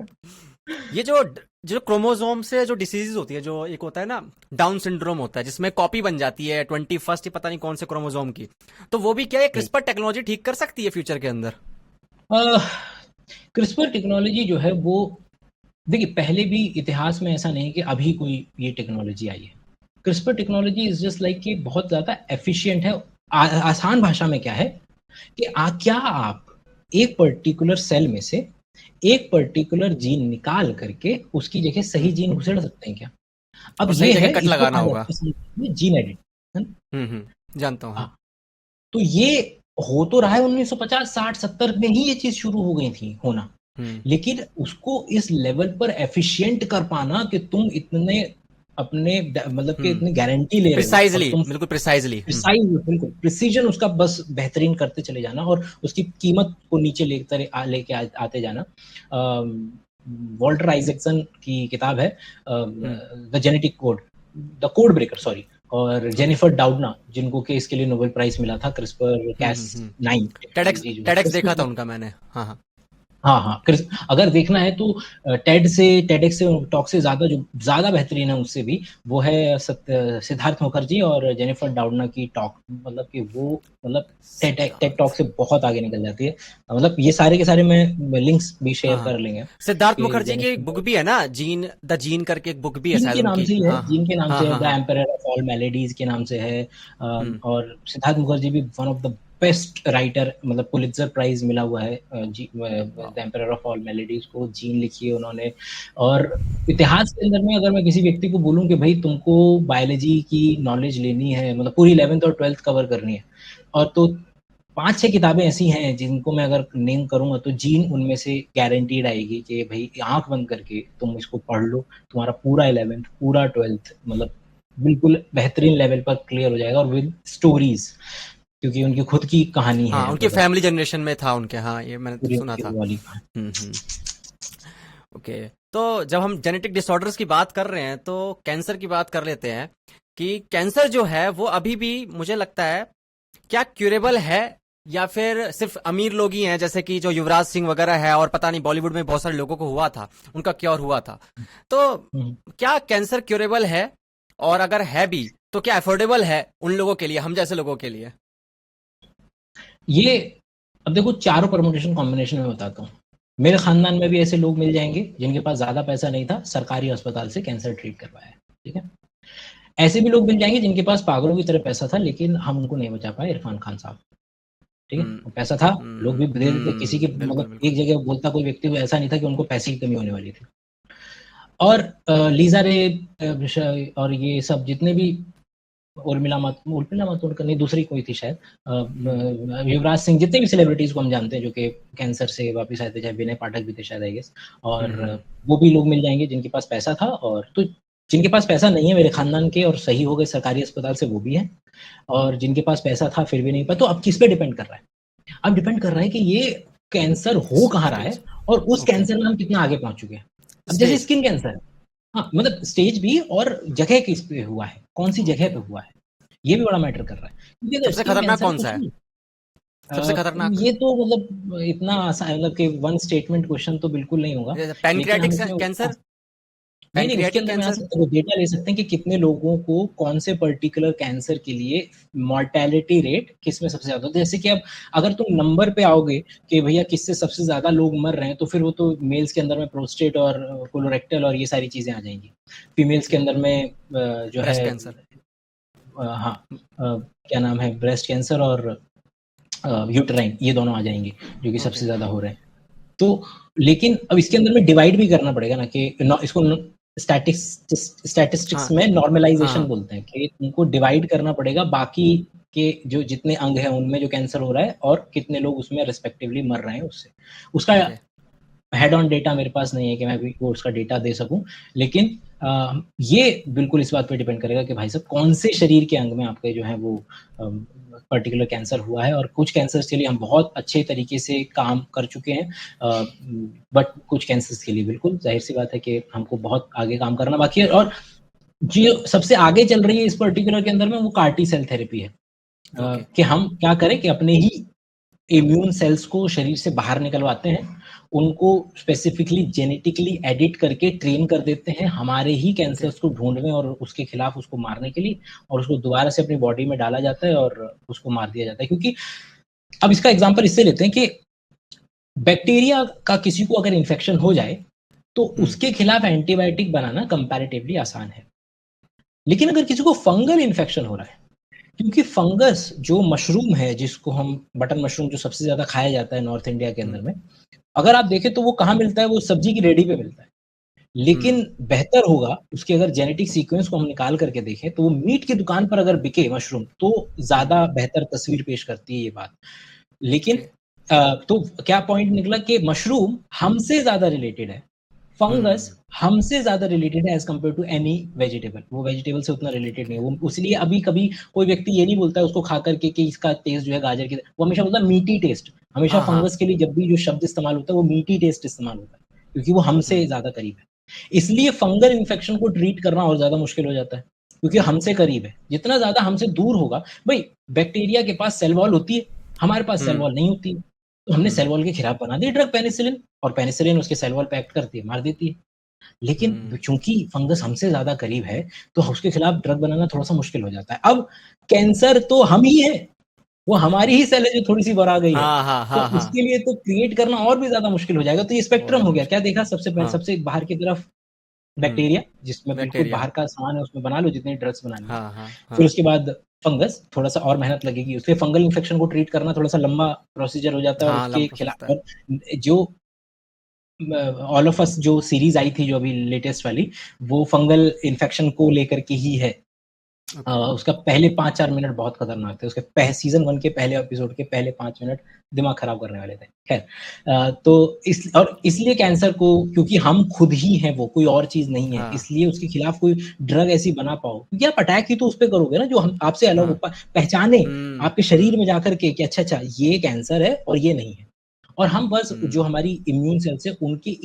ये जो जो क्रोमोसोम से जो डिसीजेज होती है, जो एक होता है ना डाउन सिंड्रोम होता है जिसमें कॉपी बन जाती है 21st पता नहीं कौन से क्रोमोसोम की, तो वो भी क्या है क्रिस्पर टेक्नोलॉजी ठीक कर सकती है फ्यूचर के अंदर? क्रिस्पर टेक्नोलॉजी जो है वो, देखिए पहले भी इतिहास में ऐसा नहीं कि अभी कोई ये टेक्नोलॉजी आई है। CRISPR technology is just like कि बहुत ज्यादा एफिशिएंट है। आसान भाषा में क्या है कि क्या आप एक पर्टिकुलर सेल में से एक पर्टिकुलर जीन निकाल करके उसकी जगह सही जीन घुसेड़ सकते हैं क्या? अब और सही ये जगह है, कट इसको लगाना कहा होगा। जाता है जीन एडिट। जानता हूँ, हाँ। तो ये हो तो रहा है 1950, 60, 70 में ही ये चीज शुरू हो गई थी होना, लेकिन उसको इस लेवल पर एफिशिएंट कर पाना कि तुम इतने अपने मतलब कि इतनी गारंटी ले रहे हो और प्रिसाइजली, तुम बिल्कुल प्रिसाइजली। प्रिसाइज, बिल्कुल प्रिसीजन उसका बस बेहतरीन करते चले जाना और उसकी कीमत को नीचे लेके आते जाना। वॉल्टर आइजैक्सन की किताब है the genetic code, the code breaker, sorry, और जेनिफर डाउडना, जिनको कि इसके लिए नोबेल प्राइज मिला था, क्रिस्पर कैस 9। टेडेक्स देखा था उनका मैंने। हाँ हाँ हाँ हाँ, अगर देखना है तो टेडेक्स से टॉक से ज्यादा जो ज्यादा बेहतरीन है उससे भी, वो है सिद्धार्थ मुखर्जी और जेनिफर डाउडना की टॉक। मतलब कि वो मतलब टेड टॉक से बहुत आगे निकल जाती है। मतलब ये सारे के सारे मैं लिंक्स भी शेयर कर लेंगे सिद्धार्थ कि मुखर्जी की एक बुक भी है ना, जीन द जीन करके एक बुक भी है जीन शायद के नाम उनकी। से ही है, हाँ जीन के नाम हाँ से है, हाँ द हाँ। एम्पायर ऑफ ऑल मेलेडीज के नाम से है। और सिद्धार्थ मुखर्जी भी one of the best writer, मतलब पुलित्जर प्राइज मिला हुआ है the emperor of all maladies को, जीन लिखी है उन्होंने। और इतिहास के अंदर में अगर मैं किसी व्यक्ति को बोलूं कि भाई तुमको बायोलॉजी की नॉलेज लेनी है, मतलब पूरी 11th और 12th कवर करनी है, और तो 5-6 किताबें ऐसी हैं जिनको मैं अगर नेम करूंगा तो जीन उनमें से गारंटीड आएगी कि भाई आंख बंद करके तुम इसको पढ़ लो, तुम्हारा पूरा 11th पूरा 12th मतलब बिल्कुल बेहतरीन लेवल पर क्लियर हो जाएगा, और विद स्टोरीज, क्योंकि उनकी खुद की कहानी हाँ, है, उनकी मतलब फैमिली जनरेशन में था उनके। हाँ, ये मैंने तो पूरी सुना था। उनकी वाली कहानी। ओके। तो जब हम जेनेटिक डिसऑर्डर्स की बात कर रहे हैं तो कैंसर की बात कर लेते हैं कि कैंसर जो है वो अभी भी मुझे लगता है क्या क्यूरेबल है, या फिर सिर्फ अमीर लोग ही हैं, जैसे कि जो युवराज सिंह वगैरह है, और पता नहीं बॉलीवुड में बहुत सारे लोगों को हुआ था, उनका क्योर हुआ था। तो क्या कैंसर क्यूरेबल है, और अगर है भी तो क्या अफोर्डेबल है उन लोगों के लिए, हम जैसे लोगों के लिए? ये अब देखो, चारों परमुटेशन कॉम्बिनेशन में बताता हूँ। मेरे खानदान में भी ऐसे लोग मिल जाएंगे जिनके पास ज्यादा पैसा नहीं था, सरकारी अस्पताल से कैंसर ट्रीट करवाया, ठीक है। ऐसे भी लोग मिल जाएंगे जिनके पास पागलों की तरह पैसा था, लेकिन हम उनको नहीं बचा पाए, इरफान खान साहब, ठीक है। पैसा था, लोग भी दे देते, किसी की बिल्कुल मतलब बिल्कुल। एक जगह बोलता कोई व्यक्ति हुआ ऐसा नहीं था कि उनको पैसे की कमी होने वाली थी। और लीजा रे और ये सब जितने भी, उर्मिला मातोंडकर नहीं, दूसरी कोई थी शायद, युवराज सिंह, जितने भी सेलिब्रिटीज को हम जानते हैं जो कि कैंसर से वापस आए थे, चाहे विनय पाठक भी थे शायद, आई गेस। और वो भी लोग मिल जाएंगे जिनके पास पैसा था, और तो जिनके पास पैसा नहीं है मेरे खानदान के और सही हो गए सरकारी अस्पताल से, वो भी है। और जिनके पास पैसा था फिर भी नहीं पाया, तो अब किस पे डिपेंड कर रहा है? अब डिपेंड कर रहा है कि ये कैंसर हो कहाँ रहा है, और उस ओके। कैंसर में हम कितना आगे पहुंच चुके हैं। अब जैसे स्टेज। स्किन कैंसर है, हाँ, मतलब स्टेज भी, और जगह किस पे हुआ है, कौन सी जगह ओके। पे हुआ है, ये भी बड़ा मैटर कर रहा है। क्योंकि अगर सबसे स्किन खतरनाक कैंसर है कौन सा कुछ है? नहीं, सबसे खतरनाक? ये तो मतलब इतना आसान, मतलब कि वन स्टेटमेंट क्वेश्चन तो बिल्कुल नहीं होगा, लेकिन हम पैनक्रियाटिक इसमें कैंसर? नहीं नहीं, उसके पैनक्रियाटिक अंदर में आ कैंसर? सकते हैं, डेटा ले सकते हैं कि कितने लोगों को कौन से पर्टिकुलर कैंसर के लिए मॉर्टेलिटी रेट किस में सबसे ज्यादा होता है। जैसे कि अब अगर तुम नंबर पे आओगे कि भैया किससे सबसे ज्यादा लोग मर रहे हैं, तो फिर वो तो मेल्स के अंदर में प्रोस्टेट और कोलोरेक्टल और ये सारी चीजें आ जाएंगी। फीमेल्स के अंदर में जो है ब्रेस्ट कैंसर? हाँ, क्या नाम है, ब्रेस्ट कैंसर और यूटराइन, ये दोनों आ जाएंगे जो कि ओके। सबसे ज्यादा हो रहे हैं। तो लेकिन अब इसके अंदर में डिवाइड भी करना पड़ेगा ना, कि इसको स्टैटिस्टिक्स हाँ में नॉर्मलाइजेशन हाँ। बोलते हैं, कि उनको डिवाइड करना पड़ेगा बाकी के जो जितने अंग हैं उनमें जो कैंसर हो रहा है, और कितने लोग उसमें रिस्पेक्टिवली मर रहे हैं उससे। उसका ओके। हेड ऑन डेटा मेरे पास नहीं है कि मैं भी वो उसका डेटा दे सकूं, लेकिन ये बिल्कुल इस बात पे डिपेंड करेगा कि भाई साहब कौन से शरीर के अंग में आपके जो है वो पर्टिकुलर कैंसर हुआ है। और कुछ कैंसर्स के लिए हम बहुत अच्छे तरीके से काम कर चुके हैं, बट कुछ कैंसर्स के लिए बिल्कुल जाहिर सी बात है कि हमको बहुत आगे काम करना बाकी है। और जो सबसे आगे चल रही है इस पर्टिकुलर के अंदर में, वो कार्टी सेल थेरेपी है। ओके। कि हम क्या करें कि अपने ही इम्यून सेल्स को शरीर से बाहर निकलवाते हैं, उनको स्पेसिफिकली जेनेटिकली एडिट करके ट्रेन कर देते हैं हमारे ही ओके। कैंसर्स को ढूंढने और उसके खिलाफ उसको मारने के लिए, और उसको दोबारा से अपनी बॉडी में डाला जाता है और उसको मार दिया जाता है। क्योंकि अब इसका एग्जांपल इससे लेते हैं कि बैक्टीरिया का किसी को अगर इन्फेक्शन हो जाए तो उसके खिलाफ एंटीबायोटिक बनाना कंपैरेटिवली आसान है। लेकिन अगर किसी को फंगल इन्फेक्शन हो रहा है, क्योंकि फंगस जो मशरूम है, जिसको हम बटन मशरूम जो सबसे ज्यादा खाया जाता है नॉर्थ इंडिया के अंदर में, अगर आप देखें तो वो कहाँ मिलता है, वो सब्जी की रेडी पे मिलता है। लेकिन बेहतर होगा उसके अगर जेनेटिक सीक्वेंस को हम निकाल करके देखें तो वो मीट की दुकान पर अगर बिके मशरूम, तो ज्यादा बेहतर तस्वीर पेश करती है ये बात। लेकिन ओके। तो क्या पॉइंट निकला कि मशरूम हमसे ज्यादा रिलेटेड है, फंगस हम्म। हमसे ज्यादा रिलेटेड है as compare to any vegetable. वो वेजिटेबल से उतना रिलेटेड नहीं ओके। है वो, इसलिए अभी कभी कोई व्यक्ति ये नहीं बोलता है उसको खा करके कि इसका टेस्ट जो है गाजर की, वो हमेशा बोलता है मीटी टेस्ट। हमेशा हाँ हाँ। फंगस के लिए जब भी जो शब्द इस्तेमाल होता है वो मीटी टेस्ट इस्तेमाल होता है, क्योंकि वो हमसे हम्म। ज्यादा करीब है। इसलिए फंगल इन्फेक्शन को ट्रीट करना और ज्यादा मुश्किल हो जाता है, क्योंकि हमसे करीब है। जितना ज्यादा हमसे दूर होगा, भाई बैक्टीरिया के पास सेल वॉल होती है, हमारे पास सेल हम्म। वॉल नहीं होती है, तो हमने सेल हम्म। वॉल के खिलाफ बना दी ड्रग पेनिसिलिन, और पेनिसिलिन उसके सेल वॉल पे एक्ट करती है, मार देती है। लेकिन हम्म। चूंकि फंगस हमसे ज्यादा करीब है, तो उसके खिलाफ ड्रग बनाना थोड़ा सा मुश्किल हो जाता है। अब कैंसर तो हम ही है, वो हमारी ही सेल है जो थोड़ी सी बढ़ा गई है, हाँ हाँ तो हाँ हाँ। उसके लिए तो क्रिएट करना और भी ज्यादा मुश्किल हो जाएगा। तो ये और स्पेक्ट्रम ज्यादा हो गया, क्या मुश्किल। देखा सबसे पहले, हाँ। सबसे बाहर की तरफ हम्म। बैक्टीरिया, जिसमें बिल्कुल बैक्टीरिया। बाहर का सामान है उसमें बना लो जितनी ड्रग्स बनानी है। हाँ हाँ फिर हाँ उसके बाद फंगस, थोड़ा सा और मेहनत लगेगी, उसके फंगल इन्फेक्शन को ट्रीट करना थोड़ा सा लंबा प्रोसीजर हो जाता है, और हाँ। उसके लंबा प्रोसेस खिलाफ है। और जो ऑल ऑफ अस जो सीरीज आई थी जो अभी लेटेस्ट वाली, वो फंगल इन्फेक्शन को लेकर के ही है। ओके। उसका पहले 5-4 मिनट बहुत खतरनाक थे, उसके सीजन 1 के पहले एपिसोड के पहले 5 मिनट दिमाग खराब करने वाले थे। खैर, तो इसलिए कैंसर को, क्योंकि हम खुद ही हैं, वो कोई और चीज नहीं है, हाँ इसलिए उसके खिलाफ कोई ड्रग ऐसी बना पाओ, क्योंकि आप अटैक ही तो उस पर करोगे ना जो हम आपसे अलग हाँ। पहचाने आपके शरीर हम्म। में जाकर के कि अच्छा अच्छा ये कैंसर है और ये नहीं है। और हम बस जो हम्म। हमारी इम्यून सेल्स है उनकी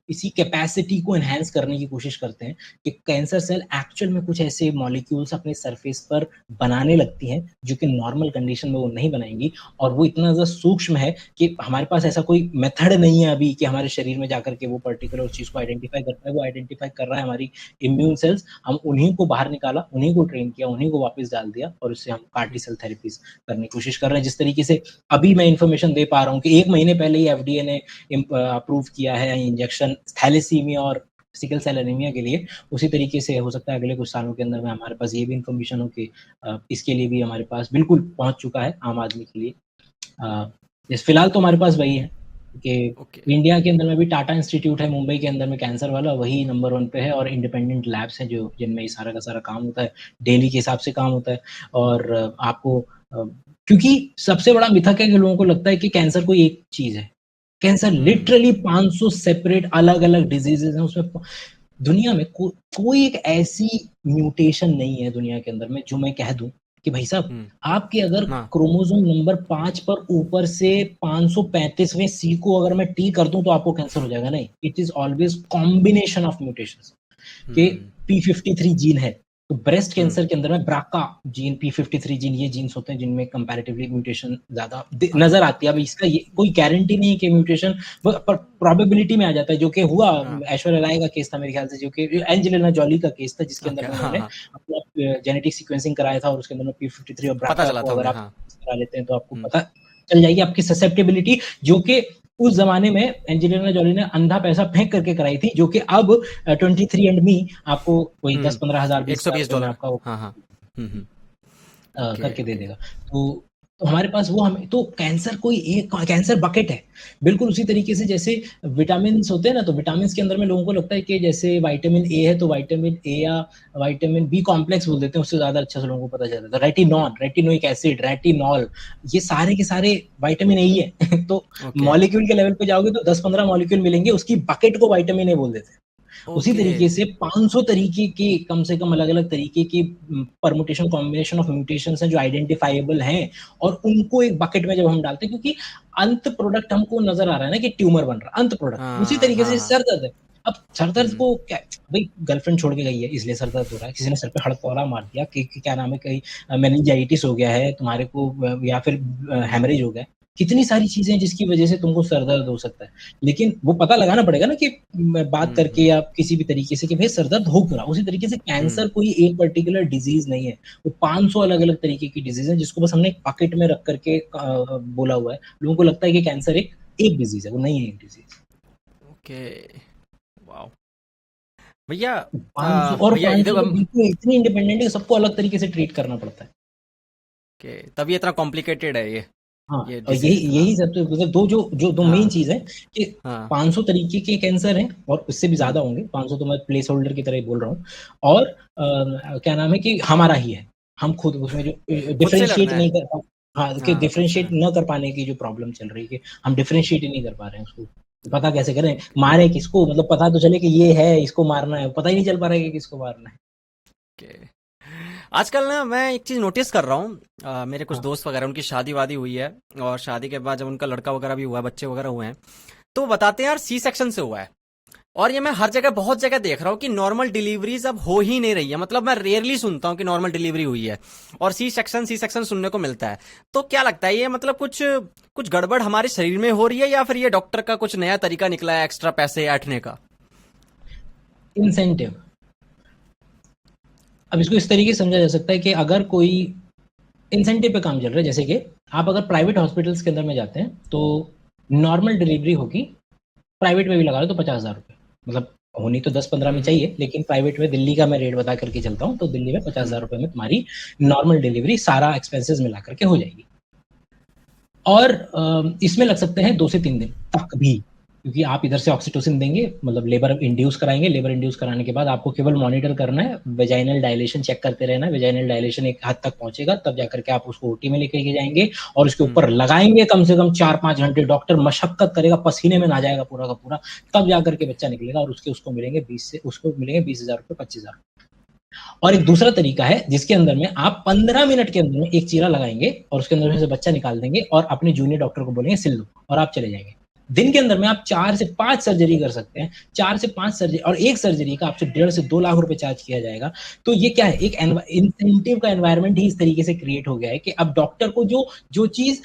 इसी कैपेसिटी को एनहांस करने की कोशिश करते हैं कि कैंसर सेल एक्चुअल में कुछ ऐसे मॉलिक्यूल्स अपने सरफेस पर बनाने लगती हैं जो कि नॉर्मल कंडीशन में वो नहीं बनाएंगी। और वो इतना ज़्यादा सूक्ष्म है कि हमारे पास ऐसा कोई मेथड नहीं है अभी कि हमारे शरीर में जाकर के वो पर्टिकुलर चीज़ को आइडेंटिफाई कर पाए। वो आइडेंटिफाई कर रहा है हमारी इम्यून सेल्स। हम उन्हीं को बाहर निकाला, उन्हीं को ट्रेन किया, उन्हीं को वापस डाल दिया, और उससे हम कार्टी सेल थेरेपीज़ करने की कोशिश कर रहे हैं। जिस तरीके से अभी मैं इन्फॉर्मेशन दे पा रहा हूँ कि 1 महीने पहले ही एफडीए ने अप्रूव किया है इंजेक्शन थैलेसीमिया और सिकल सेल एनीमिया के लिए। उसी तरीके से हो सकता है अगले कुछ सालों के अंदर में हमारे पास ये भी इन्फॉर्मेशन हो कि इसके लिए भी हमारे पास बिल्कुल पहुंच चुका है आम आदमी के लिए। फिलहाल तो हमारे पास वही है कि ओके। इंडिया के अंदर में भी टाटा इंस्टीट्यूट है मुंबई के अंदर में कैंसर वाला, वही नंबर 1 पे है, और इंडिपेंडेंट लैब्स हैं जो जिनमें ये सारा का सारा काम होता है, डेली के हिसाब से काम होता है। और आपको क्योंकि सबसे बड़ा मिथक है कि लोगों को लगता है कि कैंसर कोई एक चीज है। कैंसर लिटरली 500 सेपरेट अलग-अलग डिजीजेज़ हैं उसमें। दुनिया में कोई एक ऐसी म्यूटेशन नहीं है दुनिया के अंदर में जो मैं कह दूँ कि भाई साहब, हम्म। आपके अगर हाँ। क्रोमोसोम नंबर 5 पर ऊपर से 535वें सी को अगर मैं टी कर दूँ तो आपको कैंसर हो जाएगा, नहीं। It is always combination of mutations के हम्म। P53 जीन है। तो ब्रेस्ट हम्म। कैंसर के अंदर में ब्राका जीन, P53 जीन, ये जीन्स होते हैं जिनमें कंपैरेटिवली म्यूटेशन ज़्यादा आता नज़र है। आती है। अब इसका ये कोई गारंटी नहीं है कि म्यूटेशन पर प्रोबेबिलिटी में आ जाता है, जो कि हुआ। हाँ। ऐश्वर्या राय का केस था मेरे ख्याल से, जो कि एंजेलिना जॉली का केस था, जिसके ओके। अंदर में हाँ उन्होंने हाँ। अपना जेनेटिक सीक्वेंसिंग कराया था, और उसके अंदर में P53 और पता ब्राका चला को था अगर उन्हें। आप हाँ। करा लेते हैं तो आपको हम्म। पता चल जाएगी आपकी ससेप्टेबिलिटी, जो कि उस जमाने में एंजेलिना जॉली ने अंधा पैसा फेंक करके कराई थी, जो कि अब 23andMe आपको वही 10-15 हज़ार, 20 हज़ार रुपए में $120। आपका हाँ हाँ। हम्म। ओके करके दे ओके। देगा। तो हमारे पास वो, हमें तो कैंसर कोई एक कैंसर बकेट है। बिल्कुल उसी तरीके से जैसे विटामिन्स होते हैं ना, तो विटामिन्स के अंदर में लोगों को लगता है कि जैसे विटामिन ए है तो विटामिन ए या विटामिन बी कॉम्प्लेक्स बोल देते हैं, उससे ज़्यादा अच्छे से लोगों को पता चल जाता है। रेटिनॉल, रेटिनोइक एसिड, रेटिनॉल, ये सारे के सारे विटामिन ए ही है। तो ओके। मॉलिक्यूल के लेवल पे जाओगे तो 10-15 मॉलिक्यूल मिलेंगे, उसकी बकेट को विटामिन ए बोल देते हैं। उसी ओके। तरीके से 500 तरीके के, कम से कम अलग-अलग तरीके की परम्यूटेशन, कॉम्बिनेशन ऑफ म्यूटेशंस हैं जो आइडेंटिफाएबल हैं, और उनको एक बकेट में जब हम डालते हैं, क्योंकि अंत प्रोडक्ट हमको नज़र आ रहा है ना कि ट्यूमर बन रहा है, अंत प्रोडक्ट। उसी हाँ तरीके हाँ से हाँ। सर दर्द है। अब सर दर्द हम्म। को क्या, भई गर्लफ्रेंड छोड़ के गई है इसलिए सर दर्द हो रहा है, किसी ने सर पे हड़कौरा मार दिया, कि क्या नाम है, कहीं मेनिंजाइटिस हो गया है तुम्हारे को, या फिर हम्म। हेमरेज हो गया है। कितनी सारी चीज़ें हैं जिसकी वजह से तुमको सर दर्द हो सकता है। लेकिन वो पता लगाना पड़ेगा ना कि बात करके हम्म। या किसी भी तरीके से कि भाई सर दर्द हो क्यों रहा है। उसी तरीके से हम्म। कैंसर कोई एक पर्टिकुलर डिजीज नहीं है, वो 500 अलग-अलग तरीके की डिजीज है, जिसको बस हमने एक पॉकेट में रख करके बोला हुआ है। लोगों को लगता है कि कैंसर एक डिजीज है, वो नहीं है एक डिजीज। ओके। वाओ। भैया 500, और भैया इधर 500 तो हम। बिल्कुल इतनी इंडिपेंडेंट है, सबको अलग तरीके से ट्रीट करना पड़ता है। ओके, तभी इतना कॉम्प्लिकेटेड है ये। हाँ, ये और यही डिजीज इतना। यही सबसे मतलब दो मेन हाँ चीज़ है कि हाँ। 500 तरीके के कैंसर हैं, और उससे भी ज़्यादा होंगे। 500 तो मैं प्लेस होल्डर की तरह ही बोल रहा हूँ। और क्या नाम है कि हमारा ही है। हम खुद उसमें जो खुद से डिफरेंशिएट लड़ना है। नहीं कर पाते। हाँ, कि हाँ, डिफरेंशिएट अच्छा। न कर पाने की जो प्रॉब्लम चल रही है कि हम डिफरेंशिएट ही नहीं कर पा रहे हैं उसको। तो पता कैसे करें? मारें किसको? मतलब पता तो चले कि ये है, इसको मारना है, पता ही नहीं चल पा रहा है कि किसको मारना है। ओके। आजकल ना मैं एक चीज नोटिस कर रहा हूँ, मेरे कुछ हाँ, दोस्त वगैरह उनकी शादी वादी हुई है, और शादी के बाद जब उनका लड़का वगैरह भी हुआ है, बच्चे वगैरह हुए हैं, तो वो बताते हैं यार सी सेक्शन से हुआ है। और ये मैं हर जगह बहुत जगह देख रहा हूँ कि नॉर्मल डिलीवरीज अब हो ही नहीं रही है। मतलब मैं रेयरली सुनता हूँ कि नॉर्मल डिलीवरी हुई है, और सी सेक्शन सुनने को मिलता है। तो क्या लगता है, ये मतलब कुछ कुछ गड़बड़ हमारे शरीर में हो रही है, या फिर ये डॉक्टर का कुछ नया तरीका निकला है एक्स्ट्रा पैसे ऐंठने का? इंसेंटिव। अब इसको इस तरीके से समझा जा सकता है कि अगर कोई इंसेंटिव पे काम चल रहा है, जैसे कि आप अगर प्राइवेट हॉस्पिटल्स के अंदर में जाते हैं, तो नॉर्मल डिलीवरी होगी, प्राइवेट में भी लगा लो तो 50,000 रुपये। मतलब होनी तो 10-15 में हम्म। चाहिए, लेकिन प्राइवेट में दिल्ली का मैं रेट बता करके चलता हूँ, तो दिल्ली में 50,000 हम्म। रुपये में तुम्हारी नॉर्मल डिलीवरी सारा एक्सपेंसेस मिला करके हो जाएगी। और इसमें लग सकते हैं 2 से 3 दिन तक भी, क्योंकि आप इधर से ऑक्सीटोसिन देंगे, मतलब लेबर इंड्यूस कराएंगे, लेबर इंड्यूस कराने के बाद आपको केवल मॉनिटर करना है, वेजाइनल डायलेशन चेक करते रहना है। वेजाइनल डायलेशन एक हद तक पहुंचेगा, तब जाकर के आप उसको ओटी में लेके जाएंगे और उसके ऊपर हम्म। लगाएंगे कम से कम 4-5 घंटे। डॉक्टर मशक्कत करेगा, पसीने में ना जाएगा पूरा का पूरा, तब जाकर के बच्चा निकलेगा, और उसको मिलेंगे 20,000 रुपये, 25,000। और एक दूसरा तरीका है जिसके अंदर में आप 15 मिनट के अंदर में एक चीरा लगाएंगे और उसके अंदर में से बच्चा निकाल देंगे और अपने जूनियर डॉक्टर को बोलेंगे सिल लो, और आप चले जाएंगे। दिन के अंदर में आप 4 से 5 सर्जरी कर सकते हैं। 4 से 5 सर्जरी, और एक सर्जरी का आपसे 1.5 से 2 लाख रुपए चार्ज किया जाएगा। तो ये क्या है, एक इंसेंटिव का एनवायरनमेंट ही इस तरीके से क्रिएट हो गया है कि अब डॉक्टर को जो जो चीज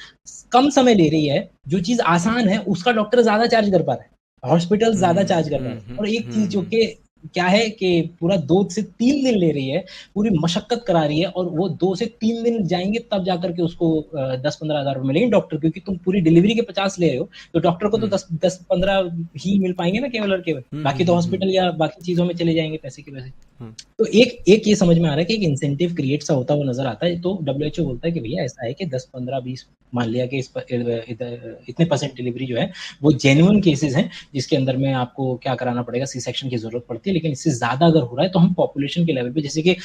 कम समय ले रही है, जो चीज आसान है, उसका डॉक्टर ज्यादा चार्ज कर पा रहा है, हॉस्पिटल ज्यादा चार्ज कर रहा है। और एक चीज जो कि क्या है कि पूरा 2 से 3 दिन ले रही है, पूरी मशक्कत करा रही है, और वो 2 से 3 दिन जाएंगे तब जाकर के उसको 10-15 हज़ार मिलेंगे डॉक्टर, क्योंकि तुम पूरी डिलीवरी के 50 ले रहे हो, तो डॉक्टर को तो हम्म। 10-15 ही मिल पाएंगे ना, केवल और केवल। बाकी तो हॉस्पिटल या बाकी चीजों में चले जाएंगे पैसे के पैसे। हम्म। तो एक एक ये समझ में आ रहा है कि एक इंसेंटिव क्रिएट सा होता हुआ नजर आता है। तो डब्ल्यूएचओ बोलता है कि भैया ऐसा है कि 10-15-20, मान लिया कि इतने परसेंट डिलीवरी जो है वो जेन्युइन केसेस हैं, जिसके अंदर में आपको क्या कराना पड़ेगा, सी सेक्शन की जरूरत पड़ती है। लेकिन इससे ज्यादा अगर हो रहा है तो हम पॉपुलेशन के लेवल पे, जैसे कि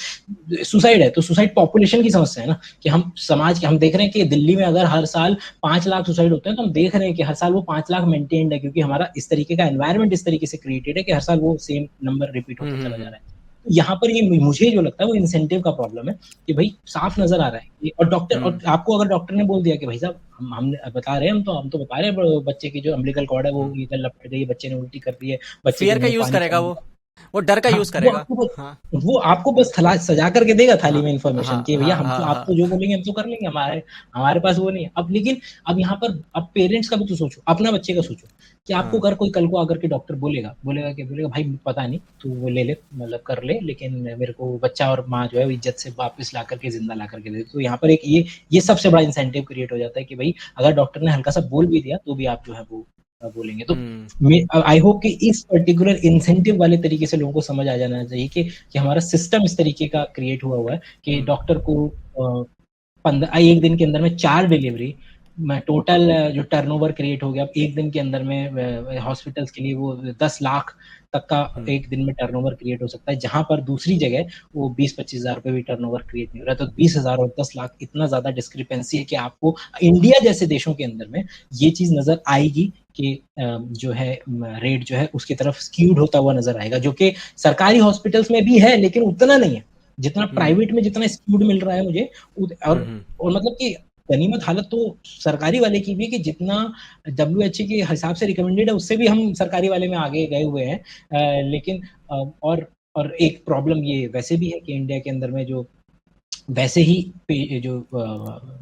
सुसाइड है, तो सुसाइड पॉपुलेशन की समस्या है ना, कि हम समाज के, हम देख रहे हैं कि दिल्ली में अगर हर साल 5 लाख सुसाइड होते हैं, तो हम देख रहे हैं कि हर साल वो 5 लाख मेंटेन्ड है, क्योंकि हमारा इस तरीके का एनवायरमेंट इस तरीके से क्रिएटेड है कि हर साल वो सेम नंबर रिपीट होता चला जा रहा है। यहाँ पर ये मुझे जो लगता है वो इंसेंटिव का प्रॉब्लम है, कि भाई साफ नजर आ रहा है और डॉक्टर, और आपको अगर डॉक्टर ने बोल दिया कि भाई साहब हम बता रहे हैं, हम तो बता रहे हैं बच्चे की जो अम्बिलिकल कॉर्ड है वो इधर लपट गई है, बच्चे ने उल्टी कर दी है, बच्चे के फियर का मुंह में यूज पानी करेगा चला गया। वो डर का हाँ, यूज करेगा। हाँ। वो आपको बस थला सजा करके देगा थाली हाँ। में हाँ। इन्फॉर्मेशन, कि भैया हाँ। हम तो, हाँ। आप हाँ। तो जो बोलेंगे हम तो कर लेंगे, हमारे हमारे पास वो नहीं है अब। लेकिन अब यहाँ पर अब पेरेंट्स का भी तो सोचो, अपना बच्चे का सोचो, कि आपको हाँ। अगर कोई कल को आकर के डॉक्टर बोलेगा भाई पता नहीं, तू वो ले ले, मतलब कर ले, लेकिन मेरे को बच्चा और माँ जो है वो इज्जत से वापस ला करके, जिंदा ला करके दे। तो यहाँ पर एक ये सबसे बड़ा इंसेंटिव क्रिएट हो जाता है कि भाई अगर डॉक्टर ने हल्का सा बोल भी दिया तो भी आप जो है वो बोलेंगे। तो आई होप कि इस पर्टिकुलर इंसेंटिव वाले तरीके से लोगों को समझ आ जाना चाहिए कि हमारा सिस्टम इस तरीके का क्रिएट हुआ है कि डॉक्टर को 1 दिन के अंदर में 4 डिलीवरी, टोटल जो टर्नओवर क्रिएट हो गया, अब एक दिन के अंदर में हॉस्पिटल्स के लिए वो 10 लाख तक का एक दिन में टर्नओवर क्रिएट हो सकता है, जहां पर दूसरी जगह वो 20-25 हजार रुपए भी टर्नओवर क्रिएट नहीं हो रहा है। तो 20,000 और 10 लाख, इतना ज्यादा डिस्क्रिपेंसी है कि आपको इंडिया जैसे देशों के अंदर में ये चीज नजर आएगी कि जो है रेट जो है उसकी तरफ स्क्यूड होता हुआ नजर आएगा, जो कि सरकारी हॉस्पिटल्स में भी है, लेकिन उतना नहीं है जितना प्राइवेट में, जितना स्क्यूड मिल रहा है मुझे। और मतलब कि गनीमत हालत तो सरकारी वाले की भी, कि जितना डब्ल्यूएचओ के हिसाब से रिकमेंडेड है उससे भी हम सरकारी वाले में आगे गए हुए हैं। लेकिन और एक प्रॉब्लम ये वैसे भी है कि इंडिया के अंदर में जो वैसे ही जो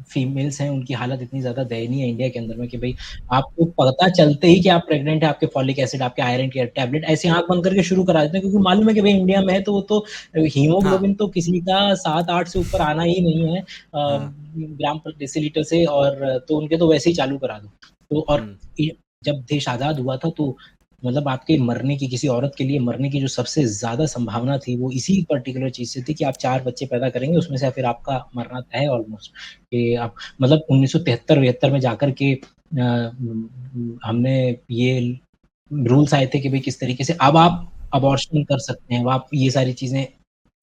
फीमेल्स हैं उनकी हालत इतनी ज्यादा दयनीय है इंडिया के अंदर में, कि भाई आपको पता चलते ही कि आप प्रेग्नेंट है, आपके फॉलिक एसिड, आपके आयरन के टैबलेट ऐसे आंख बंद करके शुरू करा देते हैं, क्योंकि मालूम है कि भाई इंडिया में है, तो वो तो हीमोग्लोबिन तो किसी का 7-8 से ऊपर आना ही नहीं है ग्राम पर डेसीलीटर से, और तो उनके तो वैसे ही चालू करा दो। तो और जब देश आजाद हुआ था तो मतलब आपके मरने की, किसी औरत के लिए मरने की जो सबसे ज्यादा संभावना थी वो इसी पर्टिकुलर चीज से थी कि आप 4 बच्चे पैदा करेंगे, उसमें से फिर आपका मरना तय है ऑलमोस्ट। कि आप मतलब 1973-72 में जाकर के हमने ये रूल्स आए थे कि भाई किस तरीके से अब आप अबॉर्शन कर सकते हैं, आप ये सारी चीजें,